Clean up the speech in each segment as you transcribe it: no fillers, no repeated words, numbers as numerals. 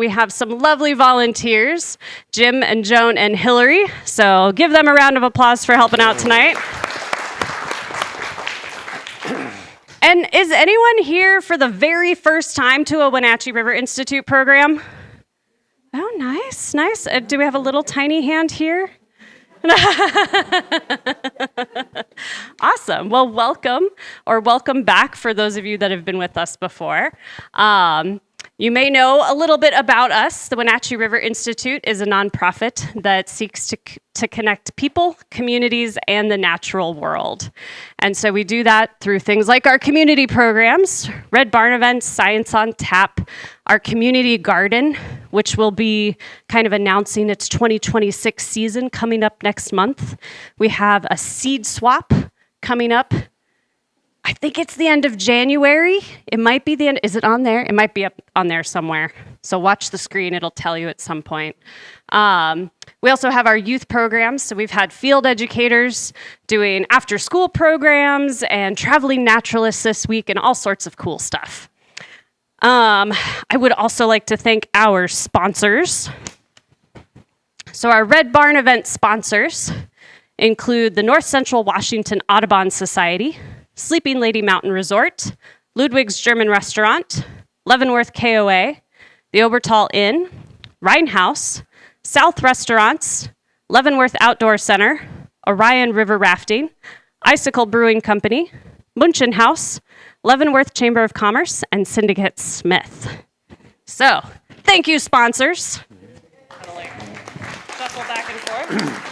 We have some lovely volunteers, Jim and Joan and Hillary. So give them a round of applause for helping out tonight. And is anyone here for the very first time to a Wenatchee River Institute program? Oh, nice, nice. Do we have a little tiny hand here? Awesome. Well, welcome or welcome back for those of you that have been with us before. You may know a little bit about us. The Wenatchee River Institute is a nonprofit that seeks to connect people, communities, and the natural world. And so we do that through things like our community programs, Red Barn events, Science on Tap, our community garden, which will be kind of announcing its 2026 season coming up next month. We have a seed swap coming up. I think it's the end of January. It might be the end. Is it on there? It might be up on there somewhere. So watch the screen. It'll tell you at some point. We also have our youth programs. So we've had field educators doing after-school programs and traveling naturalists this week and all sorts of cool stuff. I would also like to thank our sponsors. So our Red Barn event sponsors include the North Central Washington Audubon Society, Sleeping Lady Mountain Resort, Ludwig's German Restaurant, Leavenworth KOA, the Obertal Inn, Rhinehouse, South Restaurants, Leavenworth Outdoor Center, Orion River Rafting, Icicle Brewing Company, Munchen House, Leavenworth Chamber of Commerce, and Syndicate Smith. So, thank you, sponsors. Shuffle back and forth.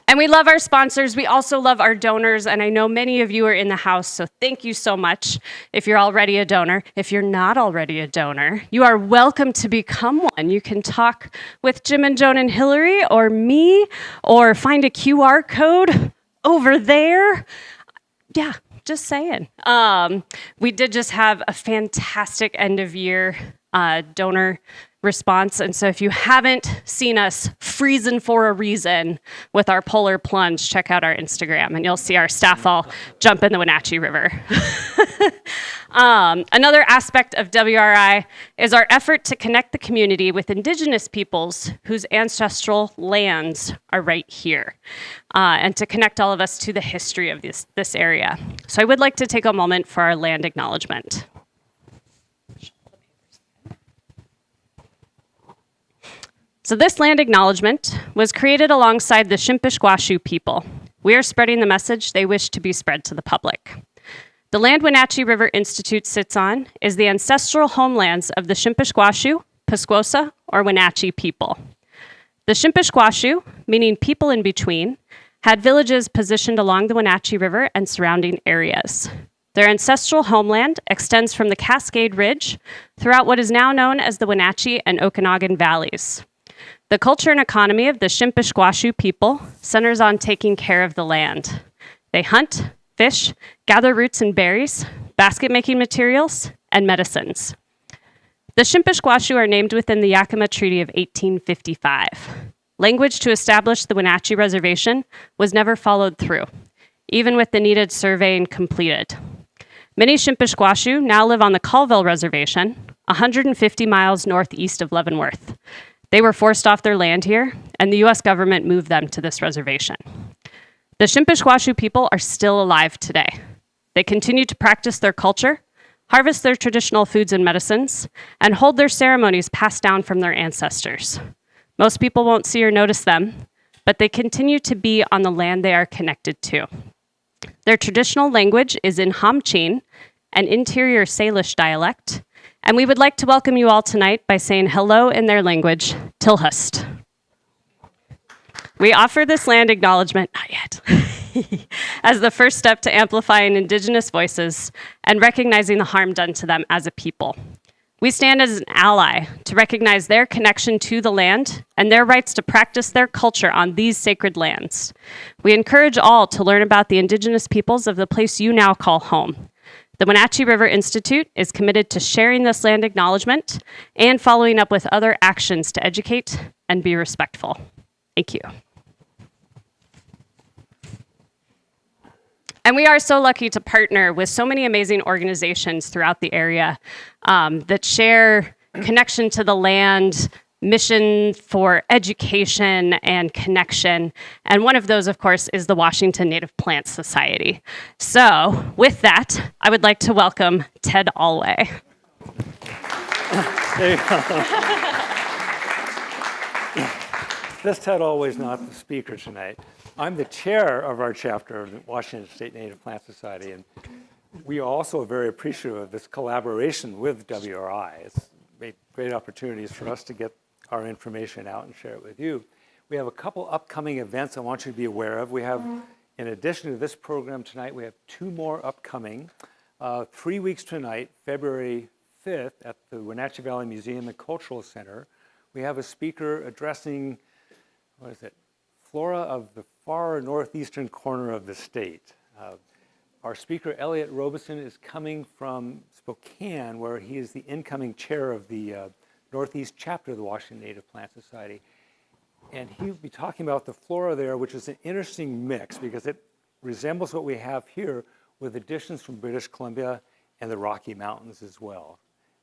And we love our sponsors. We also love our donors. And I know many of you are in the house, so thank you so much if you're already a donor. If you're not already a donor, you are welcome to become one. You can talk with Jim and Joan and Hillary or me, or find a QR code over there. Yeah, just saying. We did just have a fantastic end of year donor response. And so if you haven't seen us freezing for a reason with our polar plunge, check out our Instagram and you'll see our staff all jump in the Wenatchee River. Another aspect of WRI is our effort to connect the community with Indigenous peoples whose ancestral lands are right here, and to connect all of us to the history of this area. So I would like to take a moment for our land acknowledgement. So this land acknowledgement was created alongside the Shimpish-Squashu people. We are spreading the message they wish to be spread to the public. The land Wenatchee River Institute sits on is the ancestral homelands of the Shimpish-Squashu, Pasquosa, or Wenatchee people. The Shimpish-Squashu, meaning people in between, had villages positioned along the Wenatchee River and surrounding areas. Their ancestral homeland extends from the Cascade Ridge throughout what is now known as the Wenatchee and Okanagan Valleys. The culture and economy of the Shimpish-Squashu people centers on taking care of the land. They hunt, fish, gather roots and berries, basket-making materials, and medicines. The Shimpish-Squashu are named within the Yakima Treaty of 1855. Language to establish the Wenatchee Reservation was never followed through, even with the needed surveying completed. Many Shimpish-Squashu now live on the Colville Reservation, 150 miles northeast of Leavenworth. They were forced off their land here, and the U.S. government moved them to this reservation. The Shimpish-Squashu people are still alive today. They continue to practice their culture, harvest their traditional foods and medicines, and hold their ceremonies passed down from their ancestors. Most people won't see or notice them, but they continue to be on the land they are connected to. Their traditional language is in Hamchin, an interior Salish dialect, and we would like to welcome you all tonight by saying hello in their language, Tilhust. We offer this land acknowledgement, not yet, as the first step to amplifying Indigenous voices and recognizing the harm done to them as a people. We stand as an ally to recognize their connection to the land and their rights to practice their culture on these sacred lands. We encourage all to learn about the Indigenous peoples of the place you now call home. The Wenatchee River Institute is committed to sharing this land acknowledgement and following up with other actions to educate and be respectful. Thank you. And we are so lucky to partner with so many amazing organizations throughout the area that share connection to the land, mission for education and connection. And one of those, of course, is the Washington Native Plant Society. So with that, I would like to welcome Ted Alway. There you go. This Ted Alway's not the speaker tonight. I'm the chair of our chapter of the Washington State Native Plant Society, and we are also very appreciative of this collaboration with WRI. It's made great opportunities for us to get our information out and share it with you. We have a couple upcoming events I want you to be aware of. We have, in addition to this program tonight, we have 2 more upcoming. 3 weeks tonight, February 5th, at the Wenatchee Valley Museum and Cultural Center, we have a speaker addressing, flora of the far northeastern corner of the state. Our speaker, Elliot Robeson, is coming from Spokane, where he is the incoming chair of the Northeast chapter of the Washington Native Plant Society. And he'll be talking about the flora there, which is an interesting mix because it resembles what we have here with additions from British Columbia and the Rocky Mountains as well.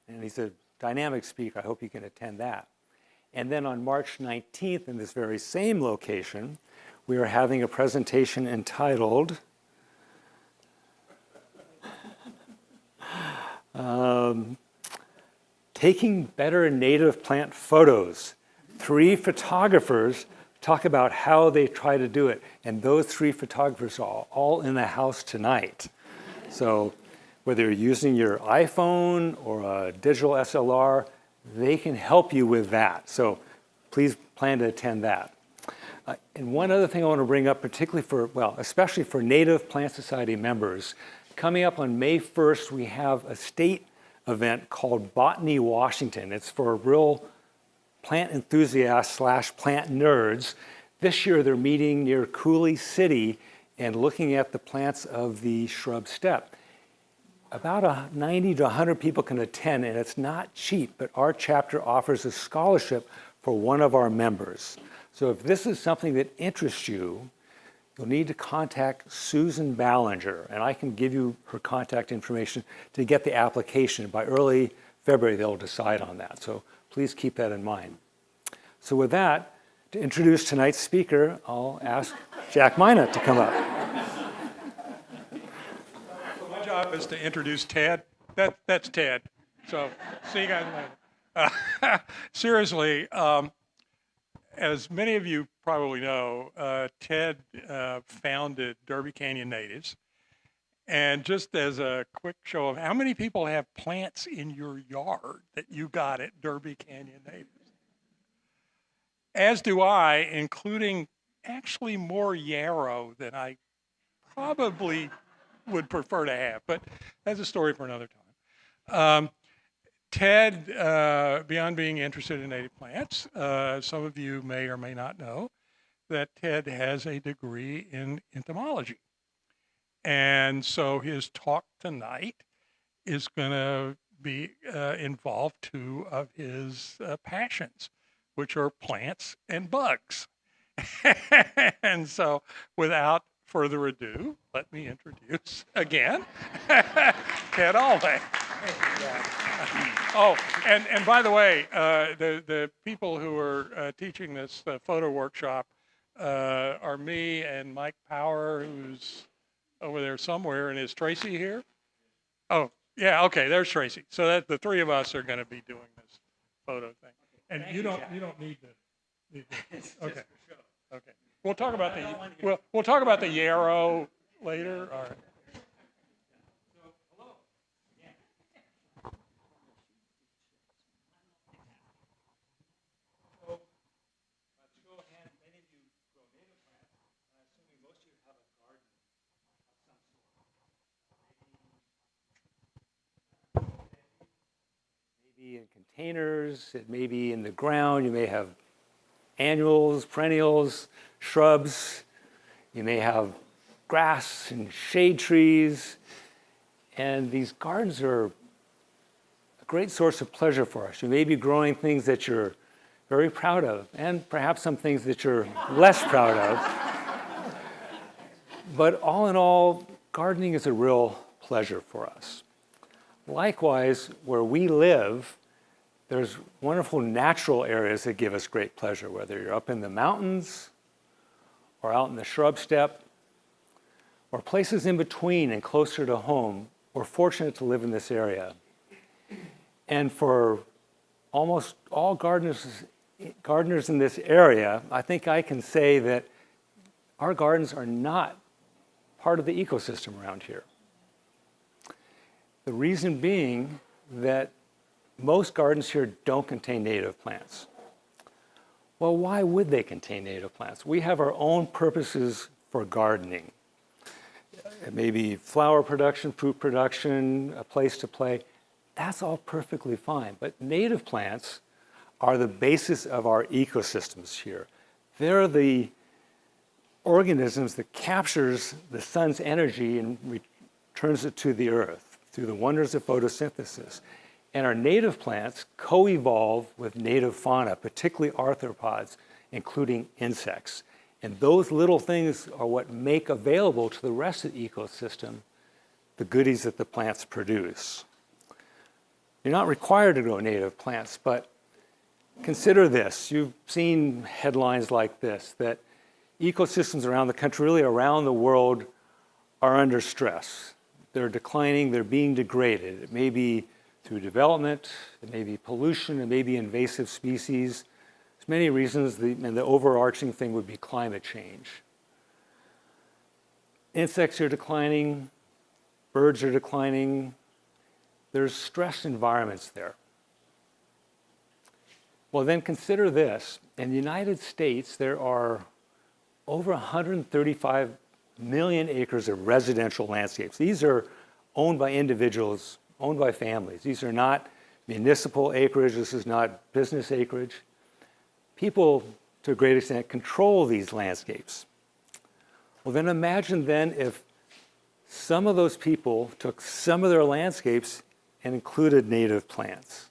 And he's a dynamic speaker. I hope you can attend that. And then on March 19th, in this very same location, we are having a presentation entitled Taking Better Native Plant Photos. 3 photographers talk about how they try to do it. And those 3 photographers are all in the house tonight. So whether you're using your iPhone or a digital SLR, they can help you with that. So please plan to attend that. And one other thing I want to bring up, particularly for, well, especially for Native Plant Society members, coming up on May 1st, we have a state event called Botany Washington. It's for real plant enthusiasts / plant nerds. This year they're meeting near Cooley City and looking at the plants of the shrub steppe. About 90 to 100 people can attend, and it's not cheap, but our chapter offers a scholarship for one of our members. So if this is something that interests you, you'll need to contact Susan Ballinger, and I can give you her contact information to get the application. By early February, they'll decide on that. So please keep that in mind. So with that, to introduce tonight's speaker, I'll ask Jack Minot to come up. So my job is to introduce Ted. That's Ted. So see you guys later. Seriously, as many of you probably know, Ted founded Derby Canyon Natives. And just as a quick show of how many people have plants in your yard that you got at Derby Canyon Natives? As do I, including actually more yarrow than I probably would prefer to have, but that's a story for another time. Ted, beyond being interested in native plants, some of you may or may not know that Ted has a degree in entomology. And so his talk tonight is going to be involve 2 of his passions, which are plants and bugs. And so without further ado, let me introduce again Ted Alway. Oh, and by the way, the people who are teaching this photo workshop are me and Mike Power, who's over there somewhere, and is Tracy here? Oh, yeah, okay, there's Tracy. So that the 3 of us are going to be doing this photo thing. And you don't need to. Okay. Okay. We'll talk about we'll talk about the yarrow later. All right. In containers, it may be in the ground, you may have annuals, perennials, shrubs, you may have grass and shade trees, and these gardens are a great source of pleasure for us. You may be growing things that you're very proud of, and perhaps some things that you're less proud of. But all in all, gardening is a real pleasure for us. Likewise, where we live, There's wonderful natural areas that give us great pleasure, whether you're up in the mountains or out in the shrub steppe or places in between and closer to home. We're fortunate to live in this area. And for almost all gardeners in this area, I think I can say that our gardens are not part of the ecosystem around here. The reason being that most gardens here don't contain native plants. Well, why would they contain native plants? We have our own purposes for gardening. It may be flower production, fruit production, a place to play. That's all perfectly fine. But native plants are the basis of our ecosystems here. They're the organisms that captures the sun's energy and returns it to the earth through the wonders of photosynthesis. And our native plants co-evolve with native fauna, particularly arthropods, including insects. And those little things are what make available to the rest of the ecosystem the goodies that the plants produce. You're not required to grow native plants, but consider this. You've seen headlines like this, that ecosystems around the country, really around the world, are under stress. They're declining, they're being degraded. It may be through development, it may be pollution, it may be invasive species. There's many reasons, and the overarching thing would be climate change. Insects are declining, birds are declining. There's stressed environments there. Well, then consider this. In the United States, there are over 135 million acres of residential landscapes. These are owned by individuals, owned by families. These are not municipal acreage. This is not business acreage. People, to a great extent, control these landscapes. Well, then imagine then if some of those people took some of their landscapes and included native plants.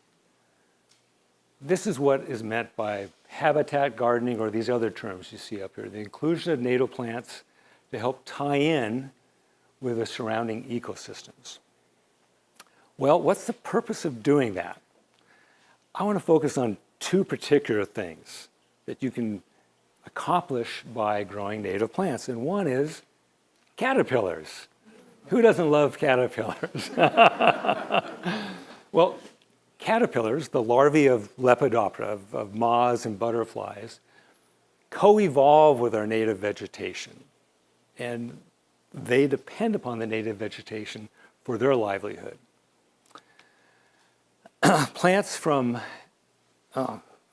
This is what is meant by habitat gardening, or these other terms you see up here, the inclusion of native plants to help tie in with the surrounding ecosystems. Well, what's the purpose of doing that? I want to focus on two particular things that you can accomplish by growing native plants. And one is caterpillars. Who doesn't love caterpillars? Well, caterpillars, the larvae of Lepidoptera, of moths and butterflies, co-evolve with our native vegetation. And they depend upon the native vegetation for their livelihood. Plants from,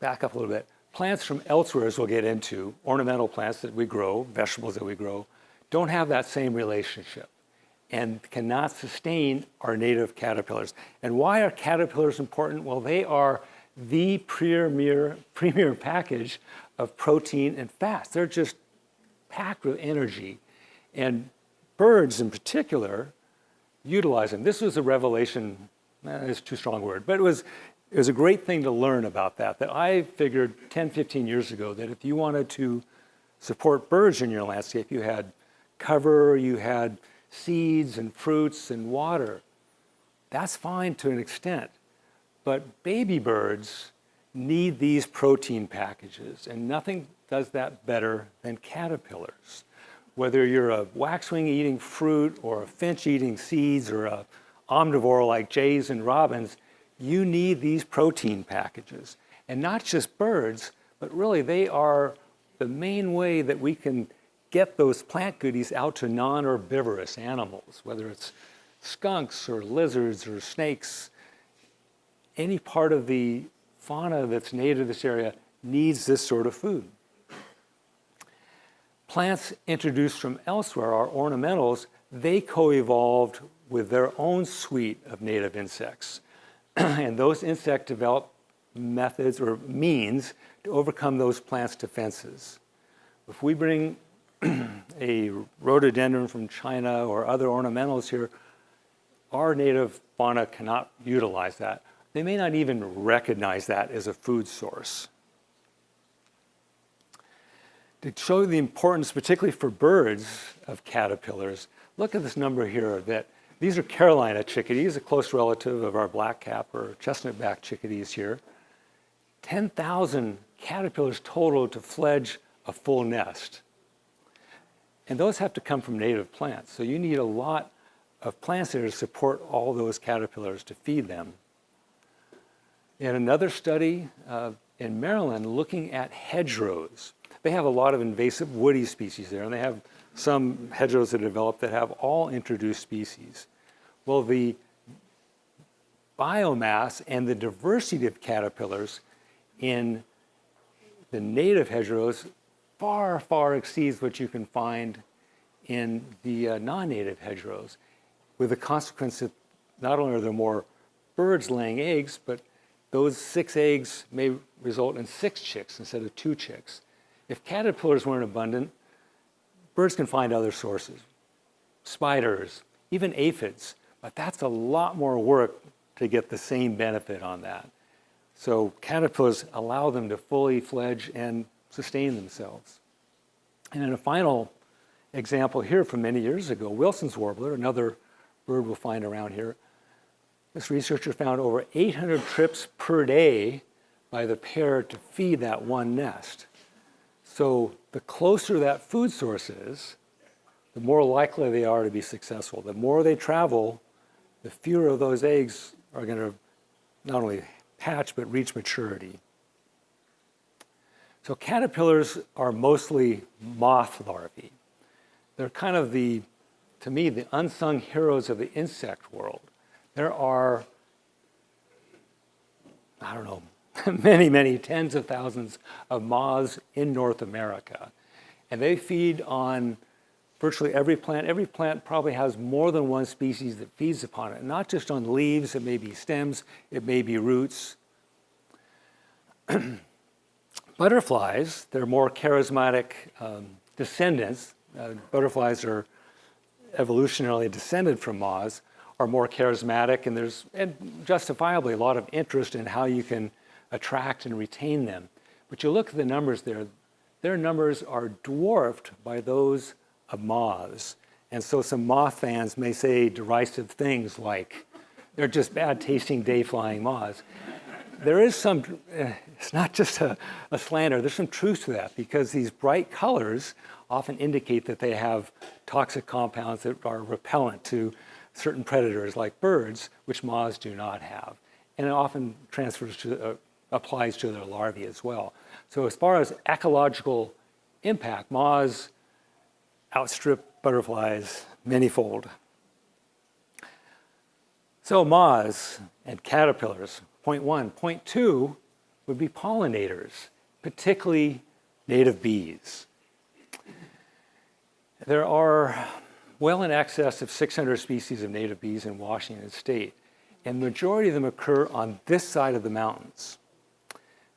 back up a little bit, plants from elsewhere, as we'll get into, ornamental plants that we grow, vegetables that we grow, don't have that same relationship and cannot sustain our native caterpillars. And why are caterpillars important? Well, they are the premier package of protein and fats. They're just packed with energy. And birds in particular utilize them. This was a revelation, it's too strong a word, but it was a great thing to learn about that I figured 10, 15 years ago that if you wanted to support birds in your landscape, you had cover, you had seeds and fruits and water. That's fine to an extent. But baby birds need these protein packages, and nothing does that better than caterpillars. Whether you're a waxwing eating fruit or a finch eating seeds or a omnivore like jays and robins, you need these protein packages. And not just birds, but really they are the main way that we can get those plant goodies out to non-herbivorous animals, whether it's skunks or lizards or snakes. Any part of the fauna that's native to this area needs this sort of food. Plants introduced from elsewhere, our ornamentals, they co-evolved with their own suite of native insects. And those insects develop methods or means to overcome those plants' defenses. If we bring a rhododendron from China or other ornamentals here, our native fauna cannot utilize that. They may not even recognize that as a food source. To show the importance, particularly for birds, of caterpillars, look at this number here. That these are Carolina chickadees, a close relative of our blackcap or chestnut-backed chickadees here. 10,000 caterpillars total to fledge a full nest. And those have to come from native plants. So you need a lot of plants there to support all those caterpillars to feed them. In another study in Maryland looking at hedgerows, they have a lot of invasive woody species there, and they have some hedgerows that are developed that have all introduced species. Well, the biomass and the diversity of caterpillars in the native hedgerows far, far exceeds what you can find in the non-native hedgerows, with the consequence that not only are there more birds laying eggs, but those 6 eggs may result in 6 chicks instead of 2 chicks. If caterpillars weren't abundant, birds can find other sources, spiders, even aphids, but that's a lot more work to get the same benefit on that. So caterpillars allow them to fully fledge and sustain themselves. And in a final example here from many years ago, Wilson's warbler, another bird we'll find around here, this researcher found over 800 trips per day by the pair to feed that one nest. So the closer that food source is, the more likely they are to be successful. The more they travel, the fewer of those eggs are going to not only hatch, but reach maturity. So caterpillars are mostly moth larvae. They're kind of to me, the unsung heroes of the insect world. There are, I don't know, many, many tens of thousands of moths in North America. And they feed on virtually every plant. Every plant probably has more than one species that feeds upon it, not just on leaves, it may be stems, it may be roots. Butterflies, they're more charismatic descendants. Butterflies are evolutionarily descended from moths, are more charismatic, and there's justifiably a lot of interest in how you can attract and retain them. But you look at the numbers there, their numbers are dwarfed by those of moths. And so some moth fans may say derisive things like, they're just bad tasting day-flying moths. There is some, it's not just a slander, there's some truth to that, because these bright colors often indicate that they have toxic compounds that are repellent to certain predators like birds, which moths do not have. And it often applies to their larvae as well. So as far as ecological impact, moths outstrip butterflies manyfold. So moths and caterpillars, point one. Point two would be pollinators, particularly native bees. There are well in excess of 600 species of native bees in Washington state, and the majority of them occur on this side of the mountains.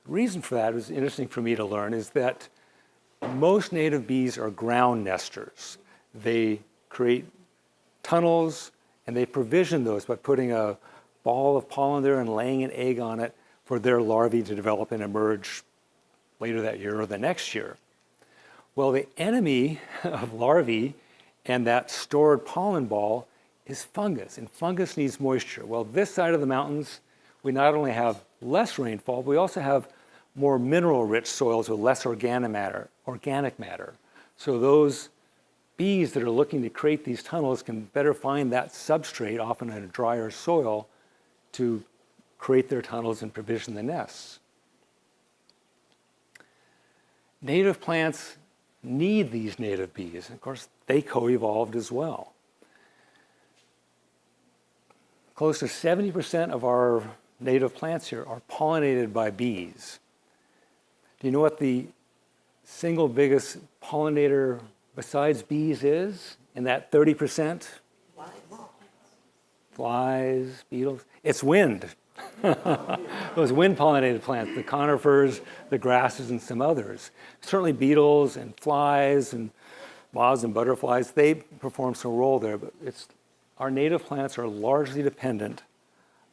The reason for that, was interesting for me to learn, is that most native bees are ground nesters. They create tunnels and they provision those by putting a ball of pollen there and laying an egg on it for their larvae to develop and emerge later that year or the next year. Well, the enemy of larvae and that stored pollen ball is fungus, and fungus needs moisture. Well, this side of the mountains, we not only have less rainfall, but we also have more mineral-rich soils with less organic matter. So those bees that are looking to create these tunnels can better find that substrate, often in a drier soil, to create their tunnels and provision the nests. Native plants need these native bees. Of course, they co-evolved as well. Close to 70% of our native plants here are pollinated by bees. Do you know what the single biggest pollinator besides bees is in that 30%? Flies, beetles. It's wind. Those wind-pollinated plants, the conifers, the grasses, and some others. Certainly beetles and flies and moths and butterflies, they perform some role there, but our native plants are largely dependent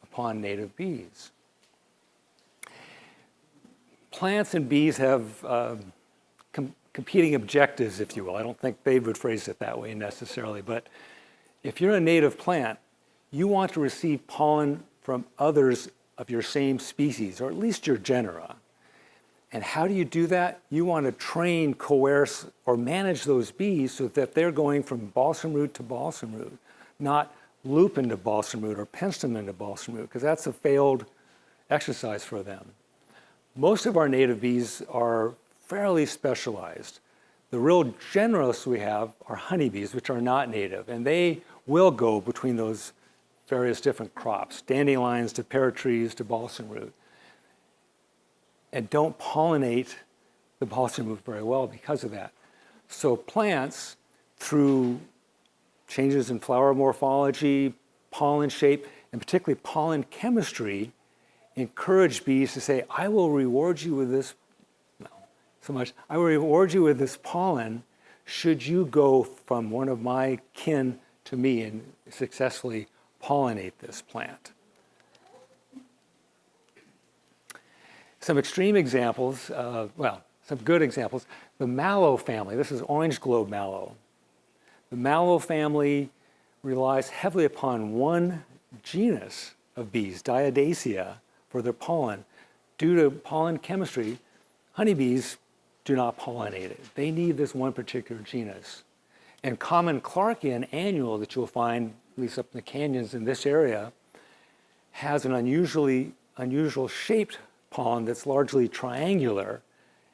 upon native bees. Plants and bees have competing objectives, if you will. I don't think they would phrase it that way necessarily, but if you're a native plant, you want to receive pollen from others of your same species, or at least your genera. And how do you do that? You want to train, coerce, or manage those bees so that they're going from balsam root to balsam root, not lupin to balsam root or penstemon to balsam root, because that's a failed exercise for them. Most of our native bees are fairly specialized. The real generalists we have are honeybees, which are not native, and they will go between those various different crops, dandelions to pear trees to balsam root, and don't pollinate the balsam root very well because of that. So plants, through changes in flower morphology, pollen shape, and particularly pollen chemistry, encourage bees to say, I will reward you with this, no, so much, I will reward you with this pollen should you go from one of my kin to me and successfully pollinate this plant. Some extreme examples, some good examples. The mallow family, this is orange globe mallow. The mallow family relies heavily upon one genus of bees, Diadacia, for their pollen. Due to pollen chemistry, honeybees do not pollinate it. They need this one particular genus. And common Clarkian annual that you'll find, at least up in the canyons in this area, has an unusual shaped pollen that's largely triangular,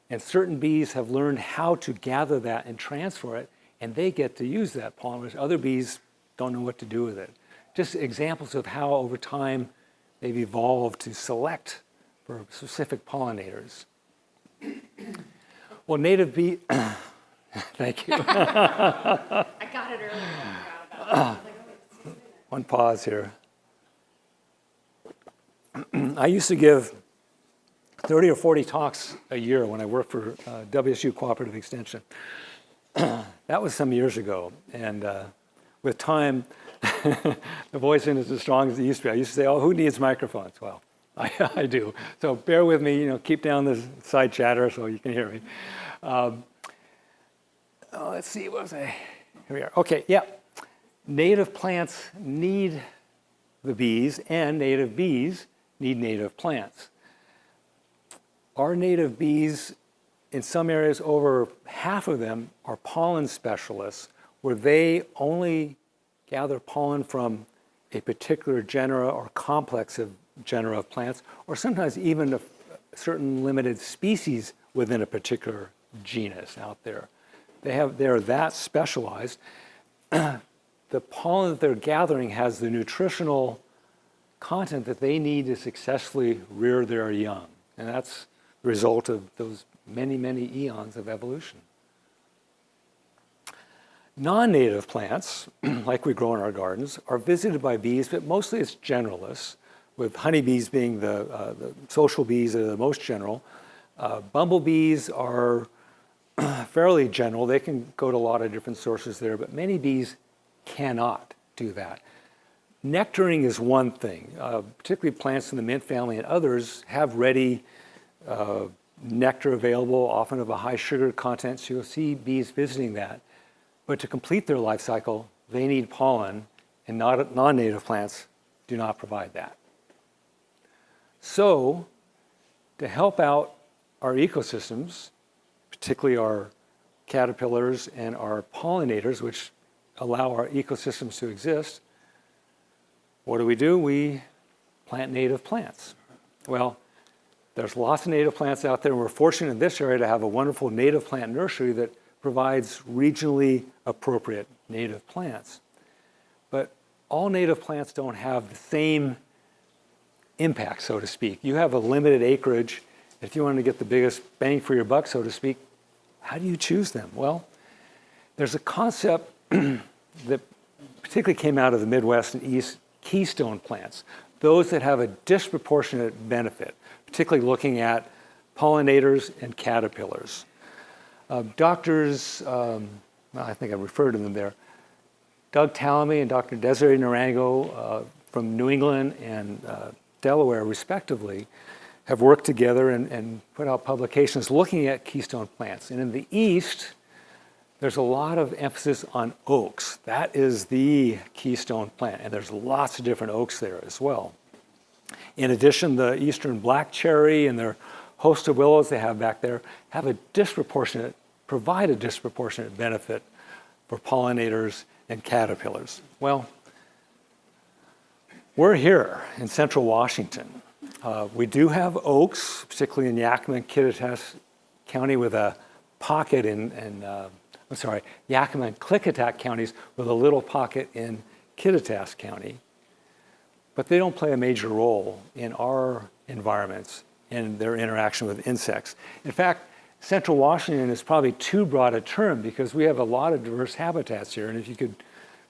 and certain bees have learned how to gather that and transfer it, and they get to use that pollen, whereas other bees don't know what to do with it. Just examples of how over time they've evolved to select for specific pollinators. Well, native bee, thank you. I got it earlier. I forgot about it. One pause here. I used to give 30 or 40 talks a year when I worked for WSU Cooperative Extension. That was some years ago, and with time, the voice isn't as strong as it used to be. I used to say, oh, who needs microphones? Well, I do. So bear with me, keep down the side chatter so you can hear me. Let's see, what was I? Here we are. Okay, yeah. Native plants need the bees, and native bees need native plants. Our native bees, in some areas, over half of them are pollen specialists, where they only gather pollen from a particular genera or complex of genera of plants, or sometimes even a certain limited species within a particular genus out there. They're that specialized. The pollen that they're gathering has the nutritional content that they need to successfully rear their young. And that's the result of those many, many eons of evolution. Non-native plants, like we grow in our gardens, are visited by bees, but mostly it's generalists, with honeybees being the social bees that are the most general. Bumblebees are fairly general. They can go to a lot of different sources there, but many bees cannot do that. Nectaring is one thing. Particularly plants in the mint family and others have ready nectar available, often of a high sugar content, so you'll see bees visiting that. But to complete their life cycle, they need pollen, and non-native plants do not provide that. So, to help out our ecosystems, particularly our caterpillars and our pollinators, which allow our ecosystems to exist, what do? We plant native plants. Well, there's lots of native plants out there, and we're fortunate in this area to have a wonderful native plant nursery that provides regionally appropriate native plants. But all native plants don't have the same impact, so to speak. You have a limited acreage. If you want to get the biggest bang for your buck, so to speak, how do you choose them? Well, there's a concept that particularly came out of the Midwest and East, keystone plants, those that have a disproportionate benefit, particularly looking at pollinators and caterpillars. Doctors, I think I referred to them there, Doug Tallamy and Dr. Desiree Narango from New England and Delaware, respectively, have worked together and put out publications looking at keystone plants. And in the East, there's a lot of emphasis on oaks. That is the keystone plant, and there's lots of different oaks there as well. In addition, the eastern black cherry and their host of willows they have back there provide a disproportionate benefit for pollinators and caterpillars? Well, we're here in central Washington. We do have oaks, particularly in Yakima and Kittitas County with a pocket Yakima and Klickitat counties with a little pocket in Kittitas County. But they don't play a major role in our environments and their interaction with insects. In fact, central Washington is probably too broad a term because we have a lot of diverse habitats here. And if you could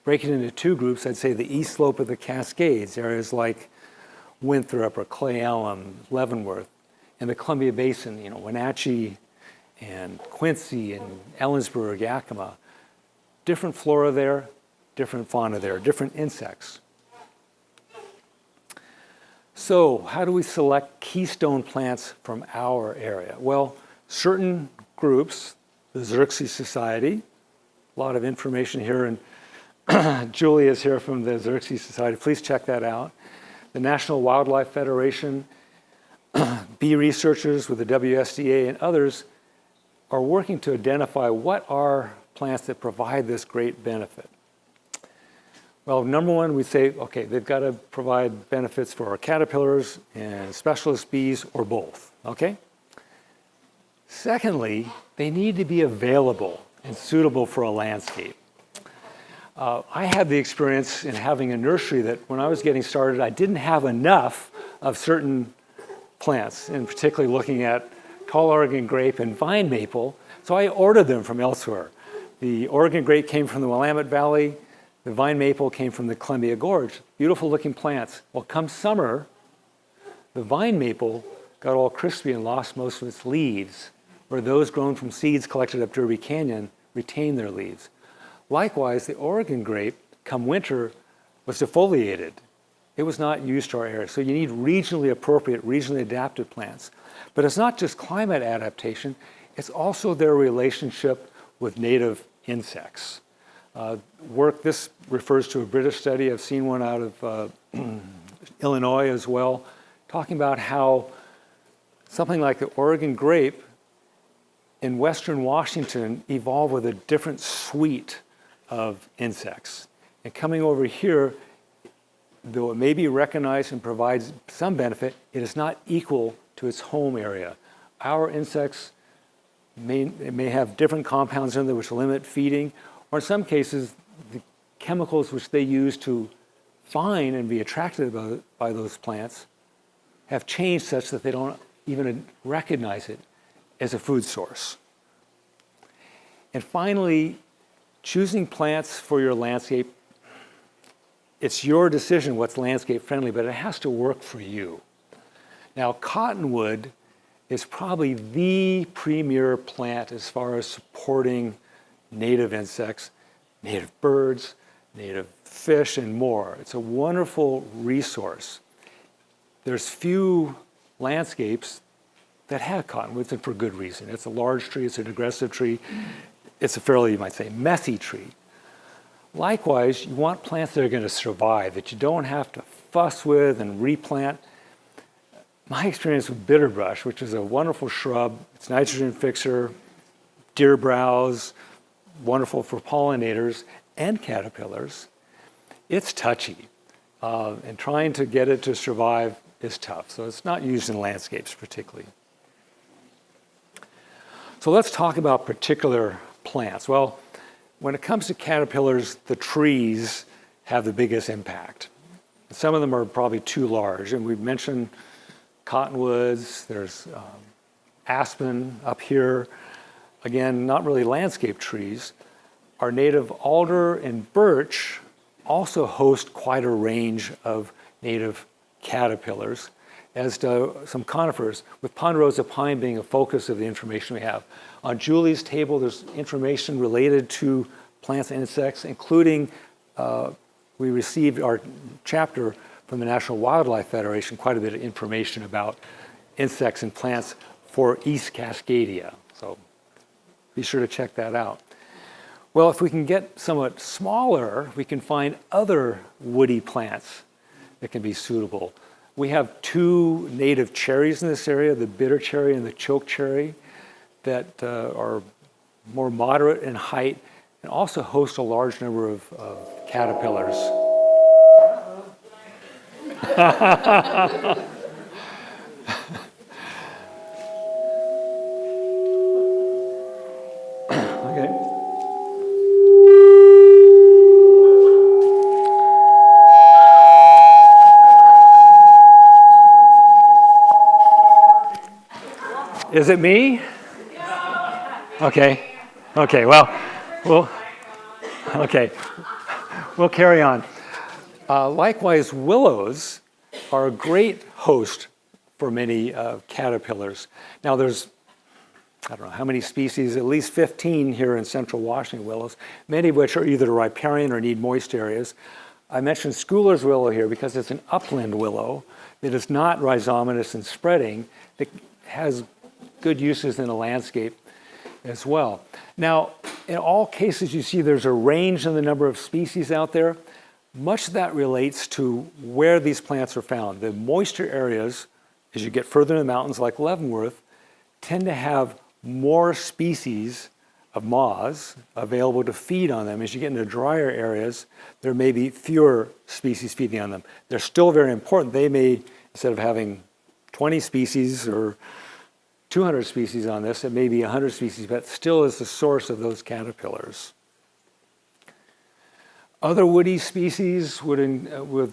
break it into two groups, I'd say the east slope of the Cascades, areas like Winthrop or Clay Elm, Leavenworth, and the Columbia Basin, Wenatchee and Quincy and Ellensburg, Yakima. Different flora there, different fauna there, different insects. So how do we select keystone plants from our area? Well, certain groups, the Xerxes Society, a lot of information here, and Julie is here from the Xerxes Society. Please check that out. The National Wildlife Federation, bee researchers with the WSDA and others are working to identify what are plants that provide this great benefit. Well, number one, we say, okay, they've got to provide benefits for our caterpillars and specialist bees or both, okay? Secondly, they need to be available and suitable for a landscape. I had the experience in having a nursery that when I was getting started, I didn't have enough of certain plants, and particularly looking at tall Oregon grape and vine maple, so I ordered them from elsewhere. The Oregon grape came from the Willamette Valley, the vine maple came from the Columbia Gorge. Beautiful looking plants. Well, come summer, the vine maple got all crispy and lost most of its leaves, where those grown from seeds collected up Derby Canyon retained their leaves. Likewise, the Oregon grape, come winter, was defoliated. It was not used to our area. So you need regionally appropriate, regionally adapted plants. But it's not just climate adaptation, it's also their relationship with native insects. This refers to a British study. I've seen one out of Illinois as well, talking about how something like the Oregon grape in Western Washington evolved with a different suite of insects. And coming over here, though it may be recognized and provides some benefit, it is not equal to its home area. Our insects may have different compounds in there which limit feeding, or in some cases, the chemicals which they use to find and be attracted by those plants have changed such that they don't even recognize it as a food source. And finally, choosing plants for your landscape, it's your decision what's landscape friendly, but it has to work for you. Now, cottonwood is probably the premier plant as far as supporting native insects, native birds, native fish, and more. It's a wonderful resource. There's few landscapes that have cottonwoods, and for good reason. It's a large tree, it's an aggressive tree, it's a fairly, you might say, messy tree. Likewise, you want plants that are going to survive, that you don't have to fuss with and replant. My experience with bitterbrush, which is a wonderful shrub, it's a nitrogen fixer, deer browse, wonderful for pollinators and caterpillars, it's touchy. And trying to get it to survive is tough. So it's not used in landscapes particularly. So let's talk about particular plants. Well, when it comes to caterpillars, the trees have the biggest impact. Some of them are probably too large, and we've mentioned cottonwoods, there's aspen up here. Again, not really landscape trees. Our native alder and birch also host quite a range of native caterpillars, as do some conifers, with ponderosa pine being a focus of the information we have. On Julie's table, there's information related to plants and insects, including we received our chapter from the National Wildlife Federation, quite a bit of information about insects and plants for East Cascadia. So be sure to check that out. Well, if we can get somewhat smaller, we can find other woody plants that can be suitable. We have two native cherries in this area, the bitter cherry and the choke cherry, that are more moderate in height and also host a large number of caterpillars. Okay. Is it me? Okay. Okay. Well, okay. We'll carry on. Likewise, willows are a great host for many caterpillars. Now, there's, I don't know how many species, at least 15 here in central Washington willows, many of which are either riparian or need moist areas. I mentioned Schooler's willow here because it's an upland willow that is not rhizomatous and spreading, that has good uses in the landscape as well. Now, in all cases, you see there's a range in the number of species out there. Much of that relates to where these plants are found. The moisture areas, as you get further in the mountains like Leavenworth, tend to have more species of moths available to feed on them. As you get into drier areas, there may be fewer species feeding on them. They're still very important. They may, instead of having 20 species or 200 species on this, it may be 100 species, but still is the source of those caterpillars. Other woody species with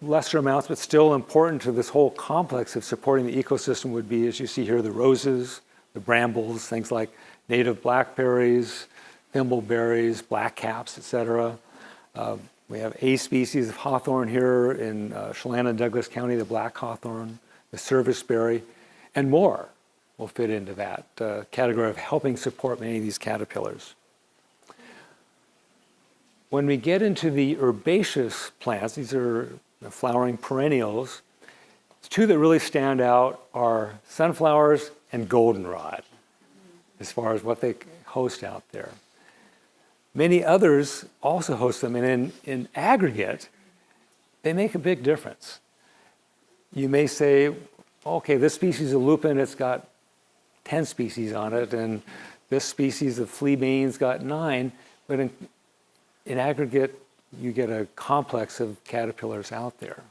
lesser amounts, but still important to this whole complex of supporting the ecosystem would be, as you see here, the roses, the brambles, things like native blackberries, thimbleberries, blackcaps, etc. We have a species of hawthorn here in Chelan and Douglas County, the black hawthorn, the serviceberry, and more will fit into that category of helping support many of these caterpillars. When we get into the herbaceous plants, these are flowering perennials, two that really stand out are sunflowers and goldenrod, as far as what they host out there. Many others also host them, and in aggregate, they make a big difference. You may say, okay, this species of lupin, it's got 10 species on it, and this species of fleabane's got 9, but in aggregate, you get a complex of caterpillars out there.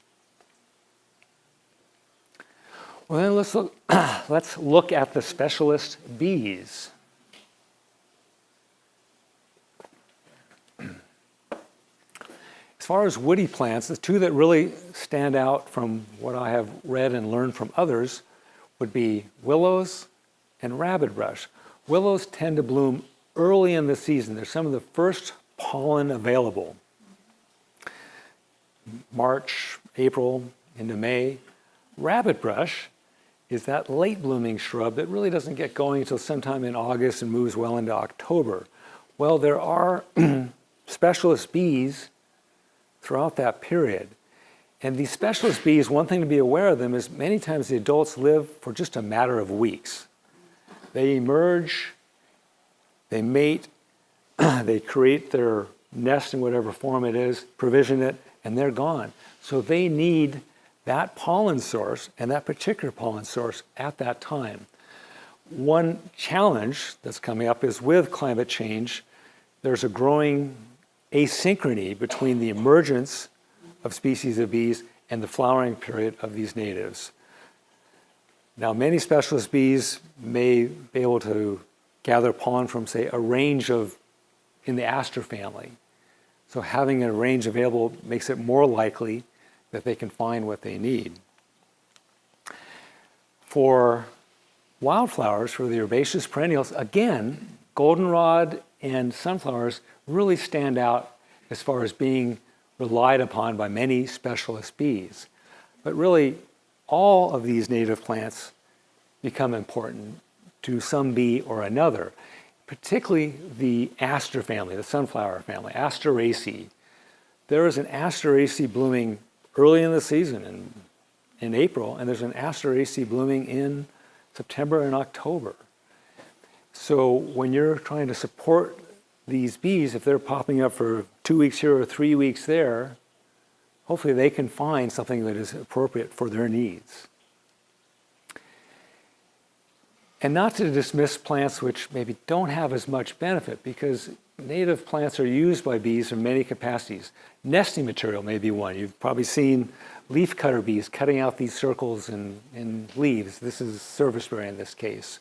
Well, then let's look at the specialist bees. As far as woody plants, the two that really stand out from what I have read and learned from others would be willows and rabbitbrush. Willows tend to bloom early in the season. They're some of the first pollen available. March, April, into May. Rabbitbrush is that late blooming shrub that really doesn't get going until sometime in August and moves well into October. Well, there are specialist bees throughout that period. And these specialist bees, one thing to be aware of them is many times the adults live for just a matter of weeks. They emerge, they mate, they create their nest in whatever form it is, provision it, and they're gone. So they need that pollen source and that particular pollen source at that time. One challenge that's coming up is with climate change, there's a growing asynchrony between the emergence of species of bees and the flowering period of these natives. Now, many specialist bees may be able to gather pollen from, say, a range in the aster family. So having a range available makes it more likely that they can find what they need. For wildflowers, for the herbaceous perennials, again, goldenrod and sunflowers really stand out as far as being relied upon by many specialist bees. But really, all of these native plants become important to some bee or another, particularly the aster family, the sunflower family, Asteraceae. There is an Asteraceae blooming early in the season in April, and there's an Asteraceae blooming in September and October. So when you're trying to support these bees, if they're popping up for 2 weeks here or 3 weeks there, hopefully they can find something that is appropriate for their needs. And not to dismiss plants which maybe don't have as much benefit, because native plants are used by bees in many capacities. Nesting material may be one. You've probably seen leaf cutter bees cutting out these circles in leaves. This is serviceberry in this case.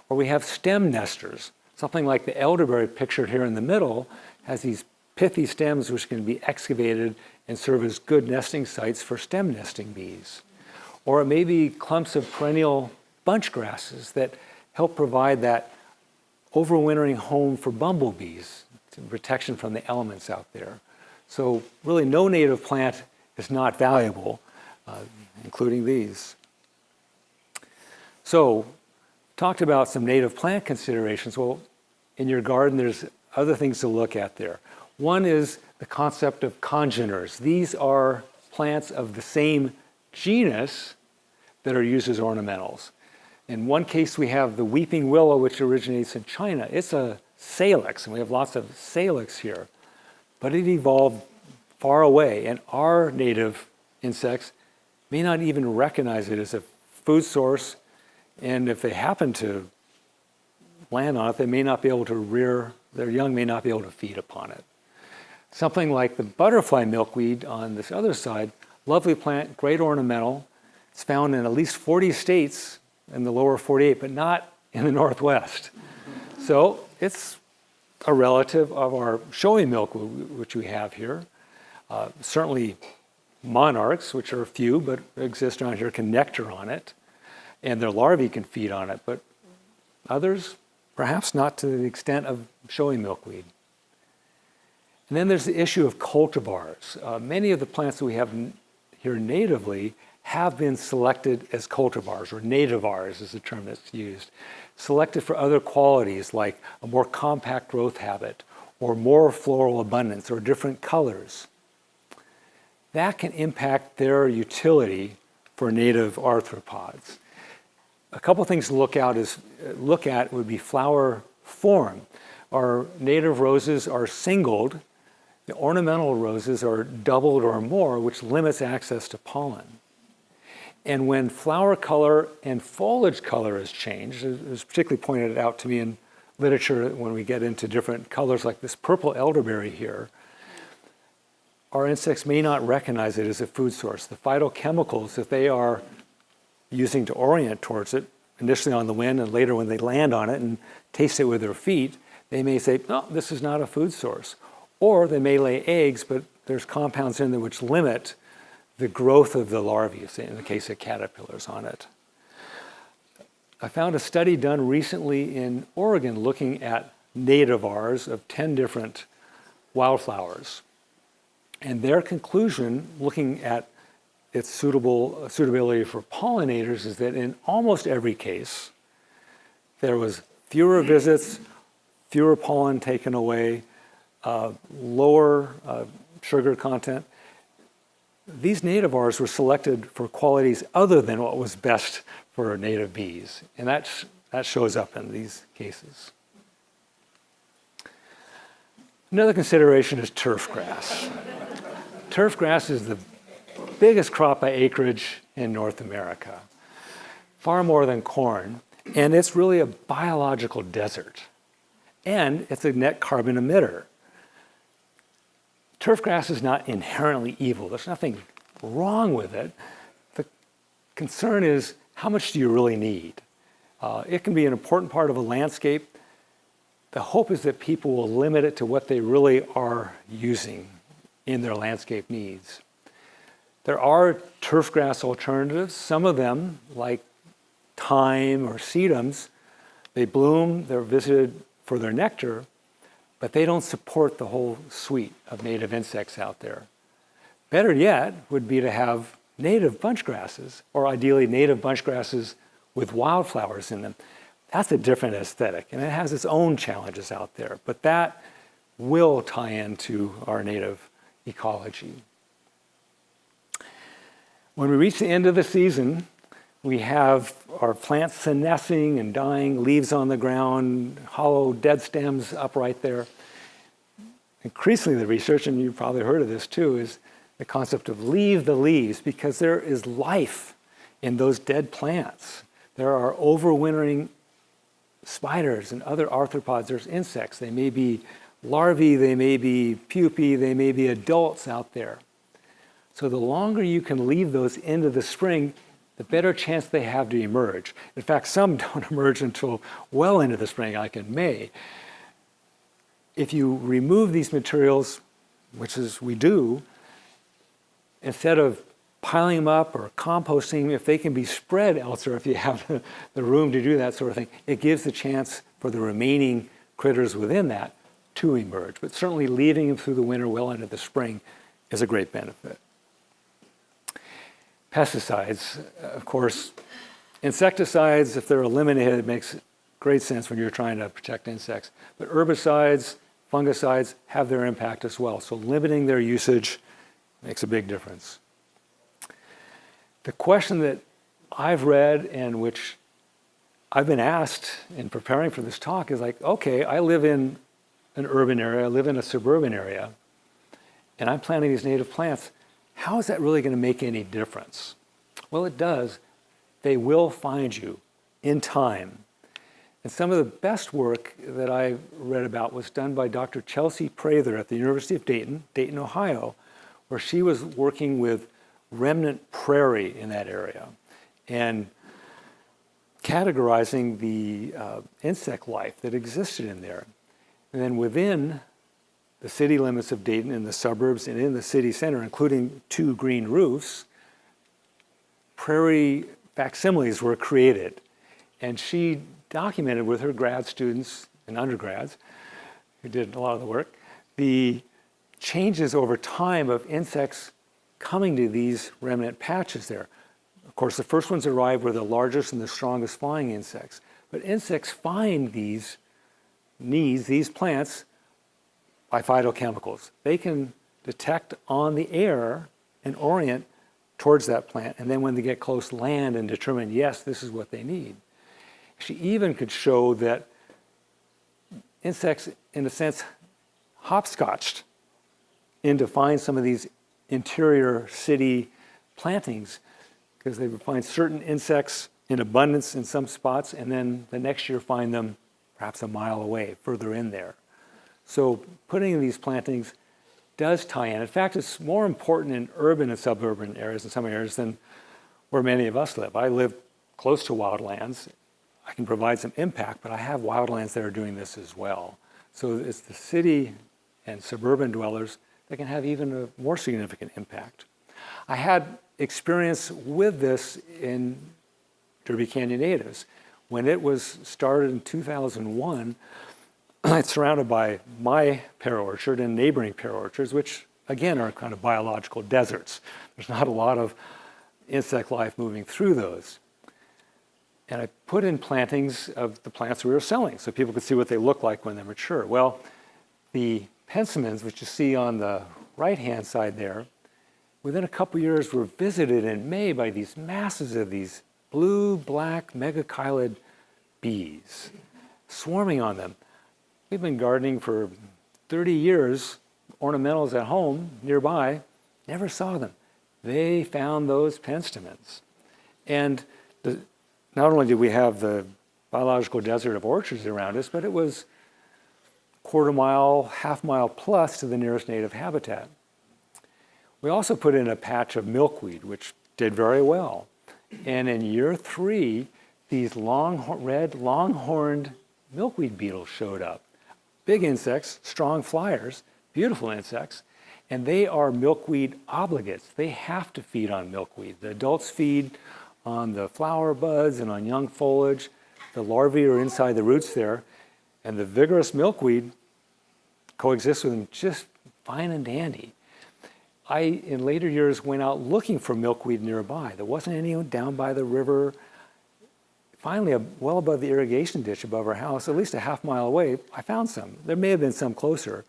Or we have stem nesters. Something like the elderberry pictured here in the middle has these pithy stems which can be excavated and serve as good nesting sites for stem nesting bees. Or it may be clumps of perennial bunch grasses that help provide that overwintering home for bumblebees, protection from the elements out there. So really no native plant is not valuable, including these. So talked about some native plant considerations. Well, in your garden there's other things to look at there. One is the concept of congeners. These are plants of the same genus that are used as ornamentals. In one case, we have the weeping willow, which originates in China. It's a salix, and we have lots of salix here. But it evolved far away, and our native insects may not even recognize it as a food source, and if they happen to land on it, they may not be able to rear, their young may not be able to feed upon it. Something like the butterfly milkweed on this other side, lovely plant, great ornamental. It's found in at least 40 states in the lower 48, but not in the Northwest. So it's a relative of our showy milkweed, which we have here. Certainly monarchs, which are few, but exist around here, can nectar on it, and their larvae can feed on it, but others, perhaps not to the extent of showy milkweed. And then there's the issue of cultivars. Many of the plants that we have here natively have been selected as cultivars, or nativars is the term that's used, selected for other qualities like a more compact growth habit, or more floral abundance, or different colors. That can impact their utility for native arthropods. A couple things to look at would be flower form. Our native roses are singled. The ornamental roses are doubled or more, which limits access to pollen. And when flower color and foliage color is changed, it was particularly pointed out to me in literature when we get into different colors like this purple elderberry here, our insects may not recognize it as a food source. The phytochemicals that they are using to orient towards it, initially on the wind and later when they land on it and taste it with their feet, they may say, no, this is not a food source. Or they may lay eggs, but there's compounds in there which limit the growth of the larvae, say in the case of caterpillars on it. I found a study done recently in Oregon looking at nativars of 10 different wildflowers. And their conclusion, looking at its suitability for pollinators, is that in almost every case, there was fewer visits, fewer pollen taken away, lower sugar content. These nativars were selected for qualities other than what was best for native bees, and that shows up in these cases. Another consideration is turf grass. Turf grass is the biggest crop by acreage in North America, far more than corn, and it's really a biological desert, and it's a net carbon emitter. Turf grass is not inherently evil. There's nothing wrong with it. The concern is, how much do you really need? It can be an important part of a landscape. The hope is that people will limit it to what they really are using in their landscape needs. There are turf grass alternatives. Some of them, like thyme or sedums, they bloom, they're visited for their nectar, but they don't support the whole suite of native insects out there. Better yet would be to have native bunch grasses, or ideally native bunch grasses with wildflowers in them. That's a different aesthetic, and it has its own challenges out there, but that will tie into our native ecology. When we reach the end of the season, we have our plants senescing and dying, leaves on the ground, hollow dead stems up right there. Increasingly the research, and you've probably heard of this too, is the concept of leave the leaves, because there is life in those dead plants. There are overwintering spiders and other arthropods. There's insects. They may be larvae, they may be pupae, they may be adults out there. So the longer you can leave those into the spring, the better chance they have to emerge. In fact, some don't emerge until well into the spring, like in May. If you remove these materials, which is we do, instead of piling them up or composting, if they can be spread elsewhere, if you have the room to do that sort of thing, it gives the chance for the remaining critters within that to emerge. But certainly leaving them through the winter well into the spring is a great benefit. Pesticides, of course, insecticides, if they're eliminated, it makes great sense when you're trying to protect insects. But herbicides, fungicides have their impact as well. So limiting their usage makes a big difference. The question that I've read and which I've been asked in preparing for this talk is like, okay, I live in an urban area, I live in a suburban area, and I'm planting these native plants. How is that really going to make any difference? Well, it does. They will find you in time. And some of the best work that I read about was done by Dr. Chelsea Prather at the University of Dayton, Ohio, where she was working with remnant prairie in that area and categorizing the insect life that existed in there. And then within the city limits of Dayton, in the suburbs and in the city center, including 2 green roofs, prairie facsimiles were created. And she documented with her grad students and undergrads, who did a lot of the work, the changes over time of insects coming to these remnant patches there. Of course, the first ones arrived were the largest and the strongest flying insects. But insects find these plants, by phytochemicals. They can detect on the air and orient towards that plant. And then when they get close, land and determine, yes, this is what they need. She even could show that insects, in a sense, hopscotched in to find some of these interior city plantings, because they would find certain insects in abundance in some spots, and then the next year find them perhaps a mile away, further in there. So putting in these plantings does tie in. In fact, it's more important in urban and suburban areas, in some areas, than where many of us live. I live close to wildlands. I can provide some impact, but I have wildlands that are doing this as well. So it's the city and suburban dwellers that can have even a more significant impact. I had experience with this in Derby Canyon Natives. When it was started in 2001, it's surrounded by my pear orchard and neighboring pear orchards, which again are kind of biological deserts. There's not a lot of insect life moving through those. And I put in plantings of the plants we were selling so people could see what they look like when they're mature. Well, the pensimons, which you see on the right-hand side there, within a couple years were visited in May by these masses of these blue, black, megachilid bees swarming on them. We've been gardening for 30 years, ornamentals at home nearby, never saw them. They found those penstemons. And not only did we have the biological desert of orchards around us, but it was quarter mile, half mile plus to the nearest native habitat. We also put in a patch of milkweed, which did very well. And in year 3, these red longhorned milkweed beetles showed up. Big insects, strong flyers, beautiful insects, and they are milkweed obligates. They have to feed on milkweed. The adults feed on the flower buds and on young foliage. The larvae are inside the roots there, and the vigorous milkweed coexists with them just fine and dandy. I, in later years, went out looking for milkweed nearby. There wasn't any down by the river. Finally, well above the irrigation ditch above our house, at least a half mile away, I found some. There may have been some closer.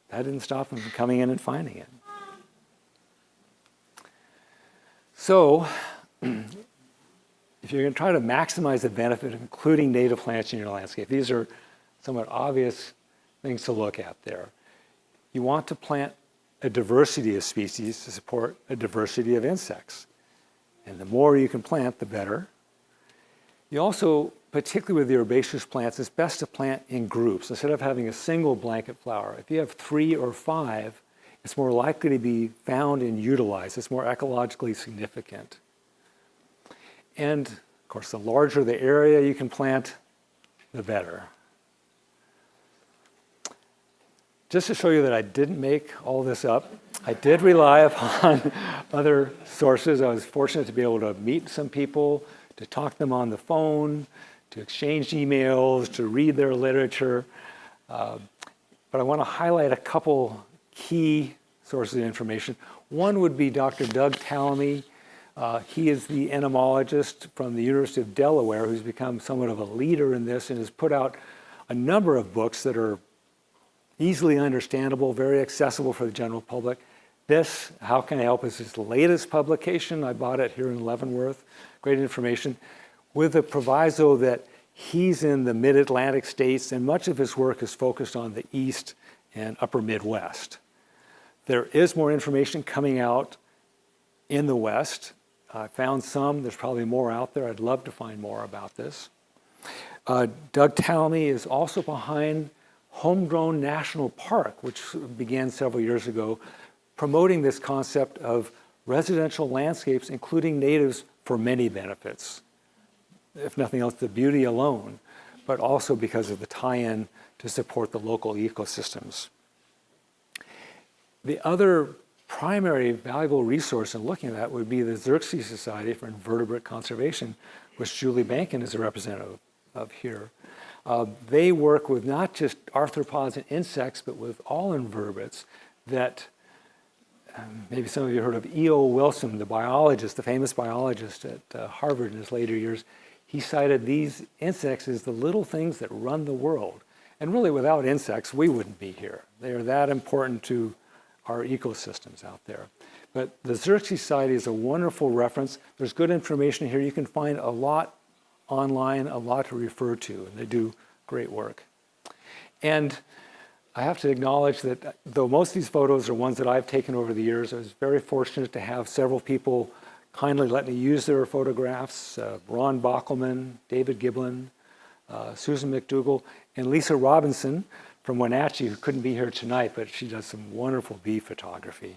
That didn't stop them from coming in and finding it. So, if you're going to try to maximize the benefit of including native plants in your landscape, these are somewhat obvious things to look at there. You want to plant a diversity of species to support a diversity of insects. And the more you can plant, the better. You also, particularly with the herbaceous plants, it's best to plant in groups instead of having a single blanket flower. If you have 3 or 5, it's more likely to be found and utilized. It's more ecologically significant. And of course, the larger the area you can plant, the better. Just to show you that I didn't make all this up, I did rely upon other sources. I was fortunate to be able to meet some people, to talk to them on the phone, to exchange emails, to read their literature. But I want to highlight a couple key sources of information. One would be Dr. Doug Tallamy. He is the entomologist from the University of Delaware who's become somewhat of a leader in this and has put out a number of books that are easily understandable, very accessible for the general public. This, How Can I Help, is his latest publication. I bought it here in Leavenworth. Great information, with a proviso that he's in the mid-Atlantic states and much of his work is focused on the East and upper Midwest. There is more information coming out in the West. I found some. There's probably more out there. I'd love to find more about this. Doug Tallamy is also behind Homegrown National Park, which began several years ago, promoting this concept of residential landscapes, including natives, for many benefits. If nothing else, the beauty alone, but also because of the tie-in to support the local ecosystems. The other primary valuable resource in looking at that would be the Xerxes Society for Invertebrate Conservation, which Julie Bankin is a representative of here. They work with not just arthropods and insects, but with all invertebrates that maybe some of you heard of E.O. Wilson, the biologist, the famous biologist at Harvard in his later years. He cited these insects as the little things that run the world. And really, without insects, we wouldn't be here. They are that important to our ecosystems out there. But the Xerxes Society is a wonderful reference. There's good information here. You can find a lot online, a lot to refer to, and they do great work. And I have to acknowledge that though most of these photos are ones that I've taken over the years, I was very fortunate to have several people kindly let me use their photographs. Ron Bockelman, David Giblin, Susan McDougall, and Lisa Robinson from Wenatchee, who couldn't be here tonight, but she does some wonderful bee photography.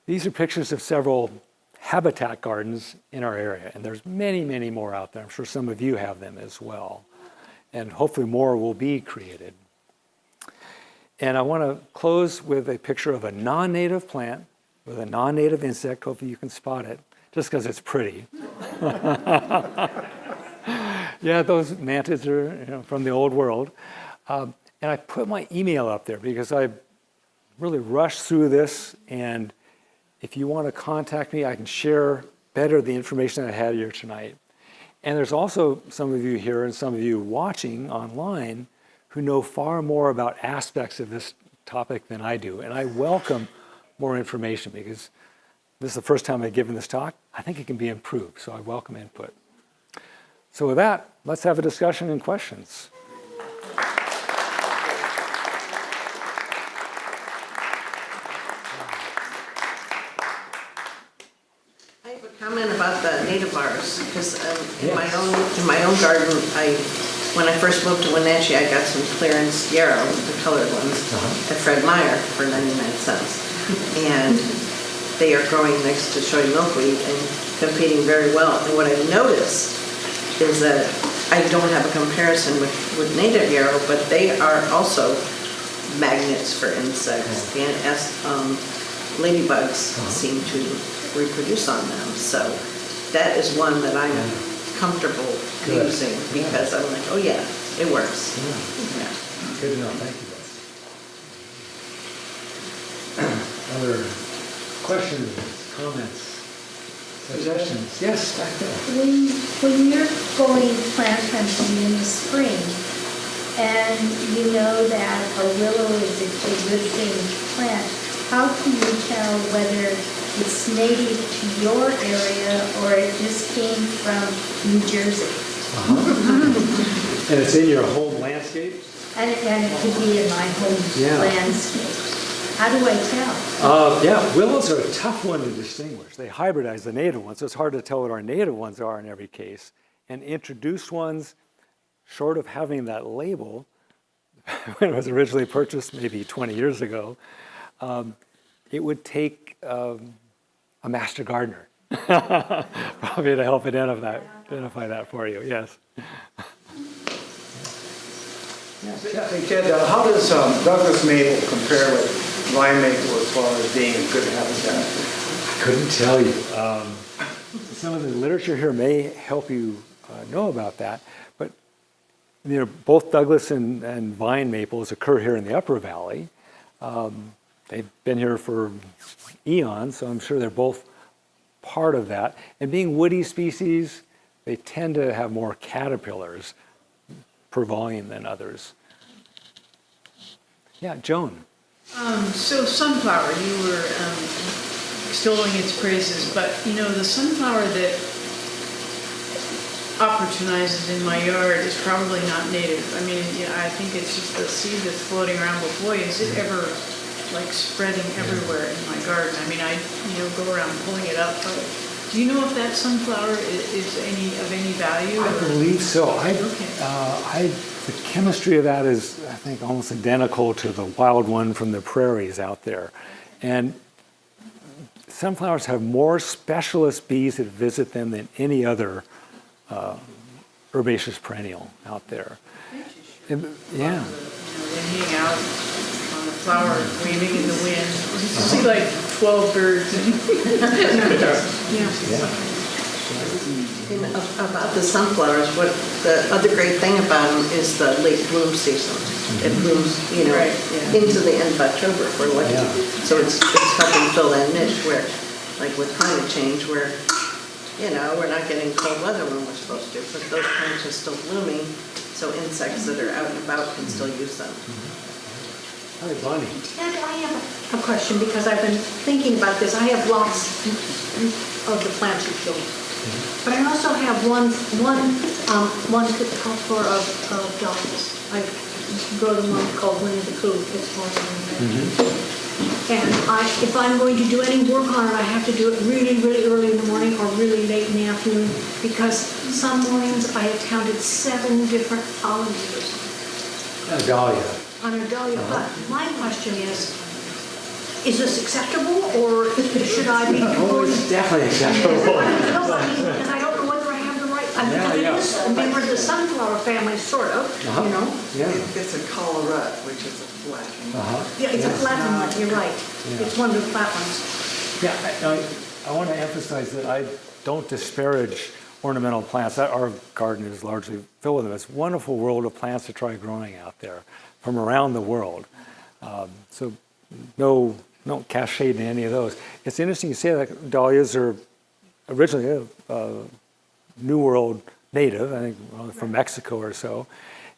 These are pictures of several habitat gardens in our area, and there's many, many more out there. I'm sure some of you have them as well. And hopefully more will be created. And I want to close with a picture of a non-native plant with a non-native insect. Hopefully you can spot it, just because it's pretty. Yeah, those mantids are from the old world. And I put my email up there because I really rushed through this. And if you want to contact me, I can share better the information I had here tonight. And there's also some of you here and some of you watching online who know far more about aspects of this topic than I do. And I welcome more information because this is the first time I've given this talk. I think it can be improved, so I welcome input. So with that, let's have a discussion and questions. Comment about the nativars, because in my own garden, when I first moved to Wenatchee, I got some clearance yarrow, the colored ones, at Fred Meyer for 99 cents, and they are growing next to showy milkweed and competing very well. And what I've noticed is that I don't have a comparison with native yarrow, but they are also magnets for insects, and as ladybugs seem to reproduce on them. So that is one that I'm comfortable using because I'm like, oh yeah, it works. Yeah. Good to know. Thank you. Other questions, comments, suggestions? Yes, back there. When you're going plant hunting in the spring and you know that a willow is a good thing plant, how can you tell whether it's native to your area or it just came from New Jersey? And it's in your home landscape? And it could be in my home Yeah. landscape. How do I tell? Yeah, willows are a tough one to distinguish. They hybridize the native ones, so it's hard to tell what our native ones are in every case. And introduced ones, short of having that label, when it was originally purchased maybe 20 years ago, it would take a master gardener probably to help identify that for you, yes. Hey Ted, how does Douglas maple compare with vine maple as far as being a good habitat? I couldn't tell you. Some of the literature here may help you know about that, but both Douglas and vine maples occur here in the Upper Valley. They've been here for eons, so I'm sure they're both part of that. And being woody species, they tend to have more caterpillars per volume than others. Yeah, Joan. So sunflower, you were extolling its praises, but the sunflower that opportunizes in my yard is probably not native. I mean, I think it's just the seed that's floating around, but boy, is it ever like spreading everywhere in my garden. I mean, I go around pulling it up. But do you know if that sunflower is of any value? I believe so. The chemistry of that is, I think, almost identical to the wild one from the prairies out there. And sunflowers have more specialist bees that visit them than any other herbaceous perennial out there. Yeah. They hang out on the flower, waving in the wind. You see like 12 birds. About the sunflowers, what the other great thing about them is the late bloom season. It blooms, Right, yeah. into the end of October if we're lucky. Yeah. So it's helping fill that niche where, like with climate change, where, we're not getting cold weather when we're supposed to, but those plants are still blooming, so insects that are out and about can still use them. Hi, Bonnie. And I have a question because I've been thinking about this. I have lots of the plants you showed. But I also have one cultivar of dahlias. I grow the one called Winnie the Pooh. It's more than And if I'm going to do any work on it, I have to do it really, really early in the morning or really late in the afternoon because some mornings I have counted 7 different pollinators Dahlia. on a dahlia plant. My question is this acceptable or should I be going? It's definitely acceptable. And I don't know whether I have the right, it is a member of the sunflower family, sort of, Yeah. It's a collarette, which is a flat. Yeah, it's a flat one, you're right. Yeah. It's one of the flat ones. Yeah, I want to emphasize that I don't disparage ornamental plants. Our garden is largely filled with them. It's a wonderful world of plants to try growing out there from around the world. So no cast shade in any of those. It's interesting you say that dahlias are originally a New World native, I think from Mexico or so,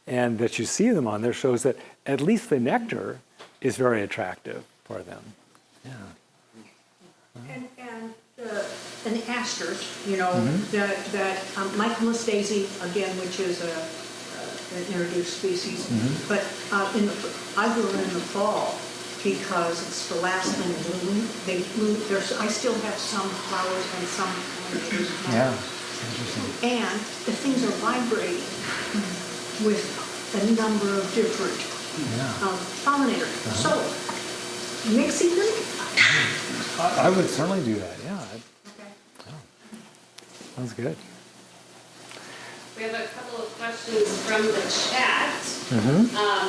and that you see them on there shows that at least the nectar is very attractive for them. Yeah. And the asters, that Michaelmas daisy, again, which is an introduced species, but I grew it in the fall because it's the last thing blooming. They bloom. I still have some flowers and some pollinators. Yeah. And the things are vibrating with a number of different pollinators. So, mixing them? I would certainly do that, yeah. Okay. Sounds good. We have a couple of questions from the chat.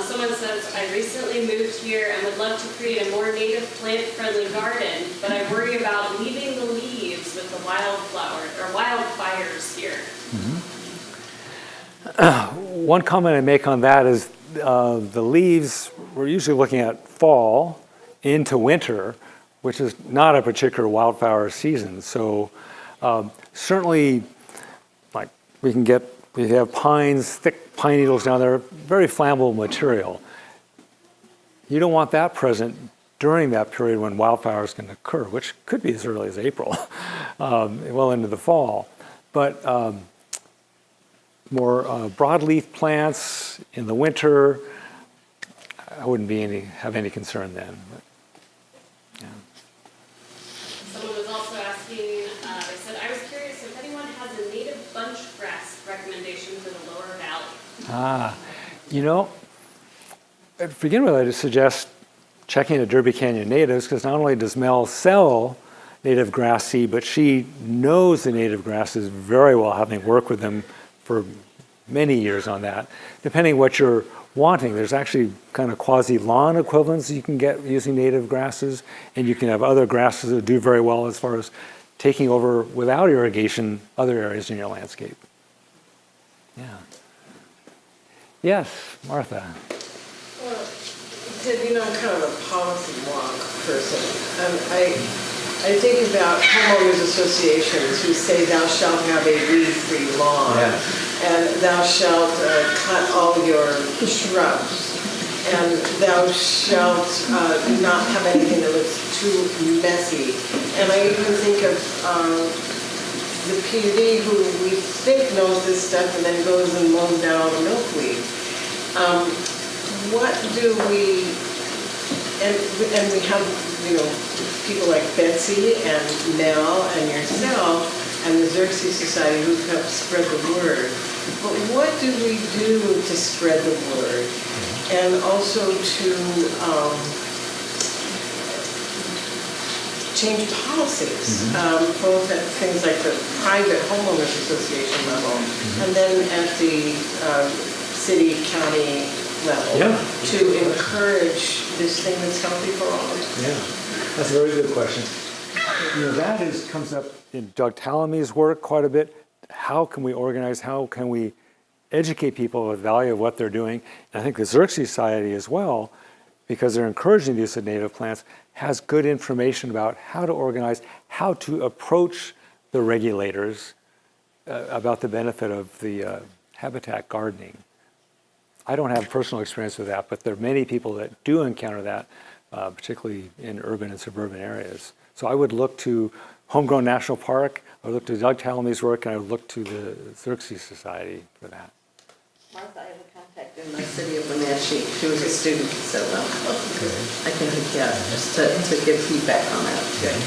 Someone says, I recently moved here and would love to create a more native plant-friendly garden, but I worry about leaving the leaves with the wildfires here. One comment I make on that is the leaves, we're usually looking at fall into winter, which is not a particular wildflower season. So certainly, like we have pines, thick pine needles down there, very flammable material. You don't want that present during that period when wildfires can occur, which could be as early as April, well into the fall. But more broadleaf plants in the winter, I wouldn't have any concern then. But, yeah. Someone was also asking, they said, I was curious if anyone has a native bunch grass recommendation for the lower valley. You know, to begin with, I just suggest checking the Derby Canyon natives, because not only does Mel sell native grass seed, but she knows the native grasses very well, having worked with them for many years on that. Depending what you're wanting, there's actually kind of quasi-lawn equivalents you can get using native grasses, and you can have other grasses that do very well as far as taking over without irrigation other areas in your landscape. Yeah. Yes, Martha. Well, Ted, you know, I'm kind of a policy wonk person. I think about homeowners associations who say thou shalt have a weed-free lawn, and thou shalt cut all your shrubs, and thou shalt not have anything that looks too messy. And I even think of the PUD who we think knows this stuff and then goes and mows down all the milkweed. What do we, and we have, you know, people like Betsy and Mel and yourself and the Xerxes Society who help spread the word. But what do we do to spread the word and also to change policies, both at things like the private homeowners association level and then at the city, county level to encourage this thing that's healthy for all? Yeah, that's a very good question. You know, that comes up in Doug Tallamy's work quite a bit. How can we organize, how can we educate people of the value of what they're doing? And I think the Xerxes Society as well, because they're encouraging the use of native plants, has good information about how to organize, how to approach the regulators about the benefit of the habitat gardening. I don't have personal experience with that, but there are many people that do encounter that, particularly in urban and suburban areas. So I would look to Homegrown National Park, I would look to Doug Tallamy's work, and I would look to the Xerxes Society for that. Martha, I have a contact in my city of Wenatchee. She was a student, so I can hook you up just to give feedback on that. Okay.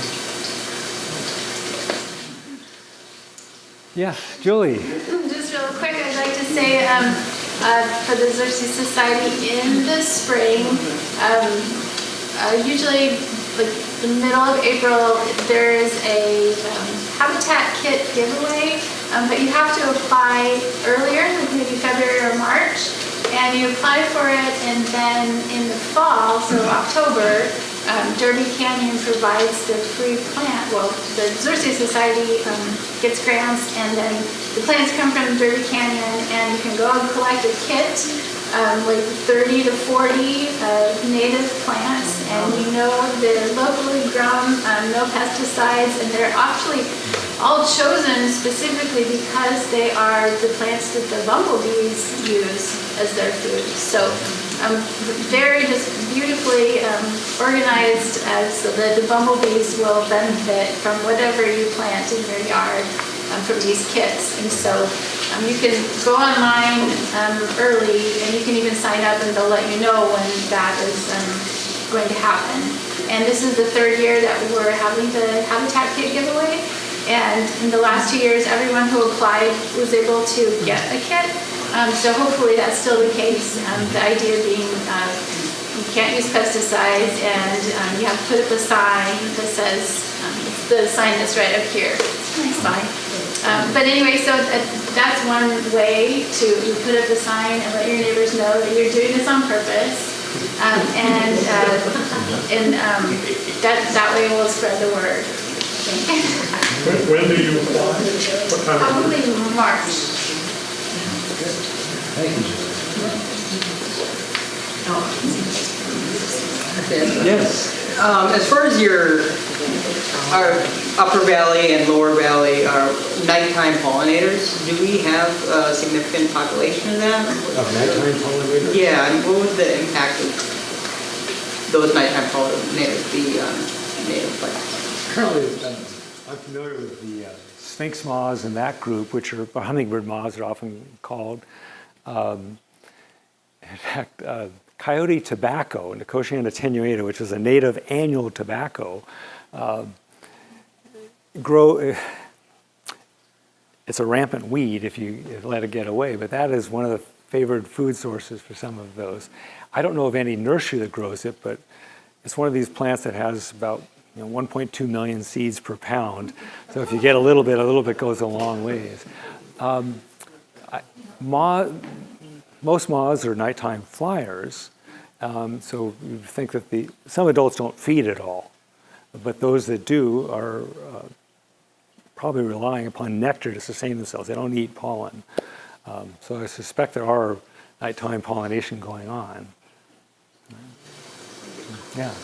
Yes, Julie. Just real quick, I'd like to say for the Xerxes Society in the spring, usually like the middle of April, there is a habitat kit giveaway, but you have to apply earlier, like maybe February or March, and you apply for it, and then in the fall, so October, Derby Canyon provides the free plant. Well, the Xerxes Society gets grants, and then the plants come from Derby Canyon, and you can go and collect a kit, like 30 to 40 native plants, and we know they're locally grown, no pesticides, and they're actually all chosen specifically because they are the plants that the bumblebees use as their food. So very just beautifully organized so that the bumblebees will benefit from whatever you plant in your yard from these kits. And so you can go online early, and you can even sign up and they'll let you know when that is going to happen. And this is the third year that we're having the Habitat Kit giveaway. And in the last 2 years, everyone who applied was able to get a kit. So hopefully that's still the case. The idea being you can't use pesticides, and you have to put up a sign that says, the sign that's right up here. It's a nice sign. But anyway, so that's one way to put up a sign and let your neighbors know that you're doing this on purpose. And that way we'll spread the word. When do you apply? What time? Probably March. Thank you. Yes. As far as our upper valley and lower valley are nighttime pollinators, do we have a significant population of them? Of nighttime pollinators? Yeah, and what would the impact of those nighttime pollinators be on native plants? Currently, I'm familiar with the sphinx moths in that group, which are hummingbird moths are often called. In fact, coyote tobacco, Nicotiana attenuata, which is a native annual tobacco, it's a rampant weed if you let it get away, but that is one of the favored food sources for some of those. I don't know of any nursery that grows it, but it's one of these plants that has about 1.2 million seeds per pound. So if you get a little bit goes a long ways. Most moths are nighttime flyers, so you think that some adults don't feed at all, but those that do are probably relying upon nectar to sustain themselves. They don't eat pollen. So I suspect there are nighttime pollination going on. Yeah.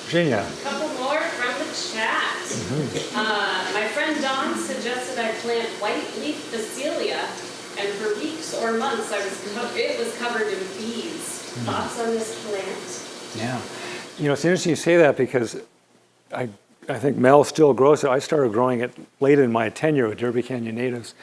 Virginia. A couple more from the chat. My friend Dawn suggested I plant white leaf Phacelia, and for weeks or months it was covered in bees. Thoughts on this plant? Yeah. It's interesting you say that because I think Mel still grows it. I started growing it late in my tenure with Derby Canyon natives.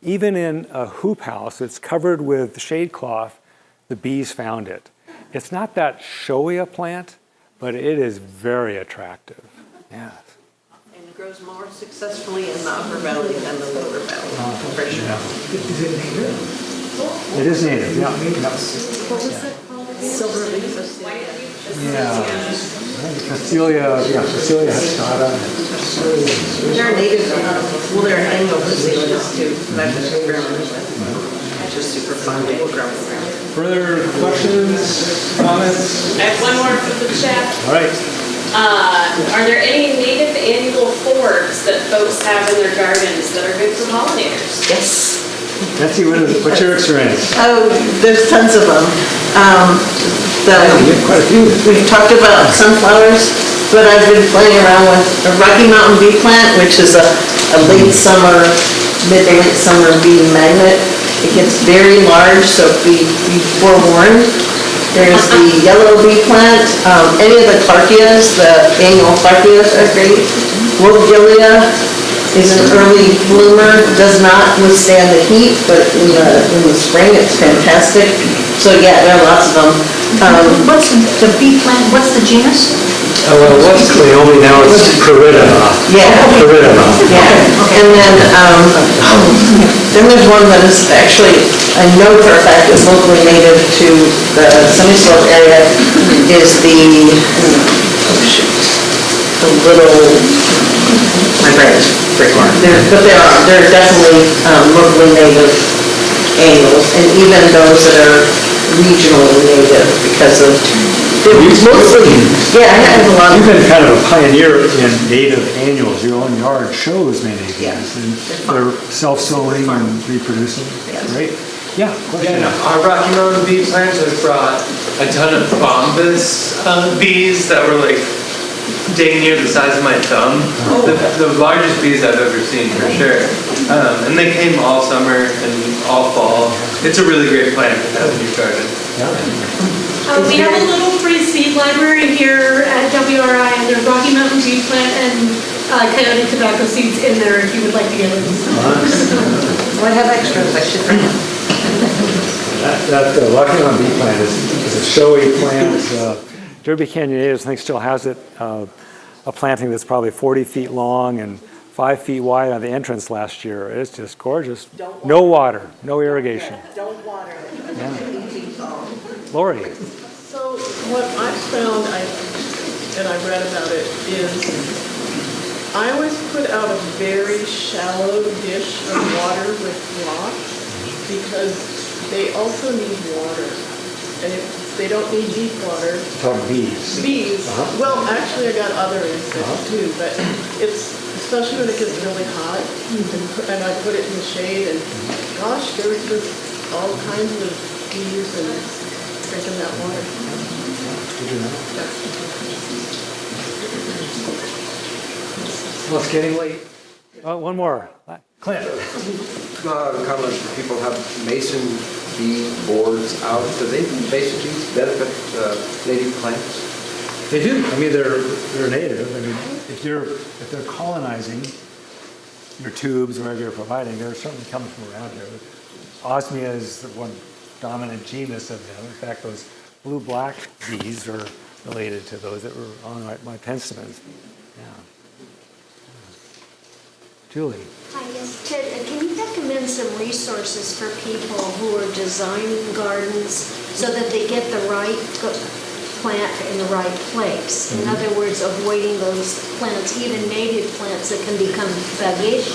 Even in a hoop house that's covered with shade cloth, the bees found it. It's not that showy a plant, but it is very attractive. Yes. And it grows more successfully in the upper valley than the lower valley, for sure. Yeah. It is native, yeah. What was it called again? Silver leaf Phacelia. Phacelia hexata. They're native, they're annual Phacelias too, that I've been experimenting with. It's just super fun to grow around. Further questions, comments? I have one more from the chat. All right. Are there any native annual forbs that folks have in their gardens that are good for pollinators? Yes. Nancy, what's your experience? Oh, there's tons of them. You have quite a few. We've talked about sunflowers, but I've been playing around with a Rocky Mountain bee plant, which is a late summer, mid to late summer bee magnet. It gets very large, so be forewarned. There's the yellow bee plant. Any of the Clarkias, the annual Clarkias are great. Lobelia is an early bloomer, does not withstand the heat, but in the spring it's fantastic. So yeah, there are lots of them. What's the bee plant, what's the genus? Well, it was Cleome, now it's Peridoma. Yeah. Peridoma. Yeah, and then there's one that is actually, I know for a fact is locally native to the semi-slope area, is the little, my brain is freaking. But there are definitely locally native annuals, and even those that are regionally native because of mostly, yeah, I have a lot. You've been kind of a pioneer in native annuals. Your own yard shows many of these, and they're self-sowing and reproducing. Great. Yeah. Yeah, our Rocky Mountain bee plants have brought a ton of bombus bees that were like dang near the size of my thumb. The largest bees I've ever seen, for sure. And they came all summer and all fall. It's a really great plant to have in your garden. We have a little free seed library here at WRI, and there's Rocky Mountain bee plant and coyote tobacco seeds in there if you would like to get it. Well, I have extras, I should bring them. That Rocky Mountain bee plant is a showy plant. Derby Canyon natives, I think, still has it. A planting that's probably 40 feet long and 5 feet wide on the entrance last year. It's just gorgeous. No water, no irrigation. Don't water it. Yeah. Lori. So what I've found, and I read about it, is I always put out a very shallow dish of water with rocks because they also need water. And they don't need deep water. Talk bees. Bees. Well, actually, I got other insects too, but it's especially when it gets really hot, and I put it in the shade, and gosh, there's just all kinds of bees and drinking that water. Well, it's getting late. Oh, one more. Clint. Common people have mason bee boards out. Do they mason bees benefit native plants? They do. I mean, they're native. I mean, if they're colonizing your tubes, wherever you're providing, they're certainly coming from around here. Osmia is the one dominant genus of them. In fact, those blue-black bees are related to those that were on my penstemons. Yeah. Julie. Hi, yes, Ted, can you recommend some resources for people who are designing gardens so that they get the right plant in the right place? In other words, avoiding those plants, even native plants that can become veggish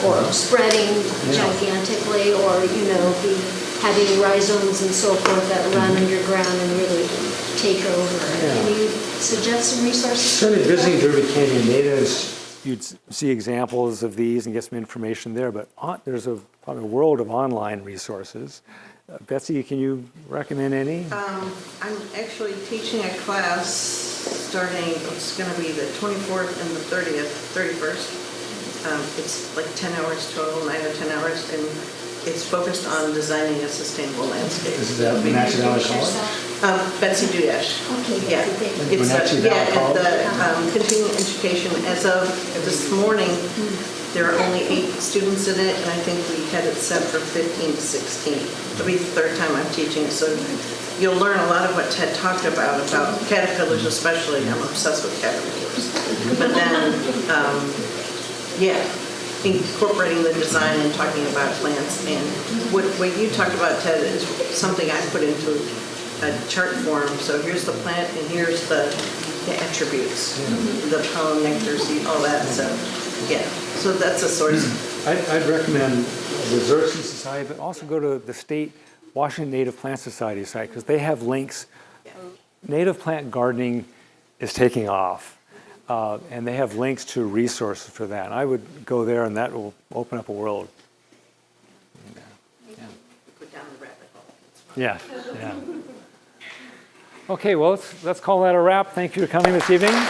or spreading gigantically, or, be having rhizomes and so forth that run underground and really take over. Can you suggest some resources? Certainly visiting Derby Canyon natives, you'd see examples of these and get some information there, but there's probably a world of online resources. Betsy, can you recommend any? I'm actually teaching a class starting, it's going to be the 24th and the 31st. It's like 10 hours total, 9 or 10 hours, and it's focused on designing a sustainable landscape. Is that Wenatchee Valley College? Betsy Dudash. Okay. Yeah. It's Wenatchee Valley College? the continuing education. As of this morning, there are only 8 students in it, and I think we had it set for 15 to 16. It'll be the third time I'm teaching it, so you'll learn a lot of what Ted talked about caterpillars especially. I'm obsessed with caterpillars. But then, incorporating the design and talking about plants. And what you talked about, Ted, is something I put into a chart form. So here's the plant and here's the attributes, the pollen, nectar, seed, all that. So so that's a source. I'd recommend the Xerces Society, but also go to the state Washington Native Plant Society site, because they have links. Native plant gardening is taking off. And they have links to resources for that. And I would go there, and that will open up a world. Go down the rabbit hole. Yeah. Okay, well, let's call that a wrap. Thank you for coming this evening. Thank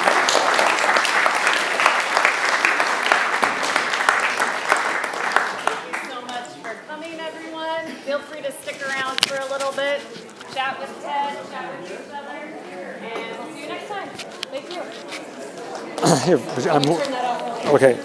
you so much for coming, everyone. Feel free to stick around for a little bit, chat with Ted, chat with each other, and we'll see you next time. Thank you. Here, Turn that off. okay.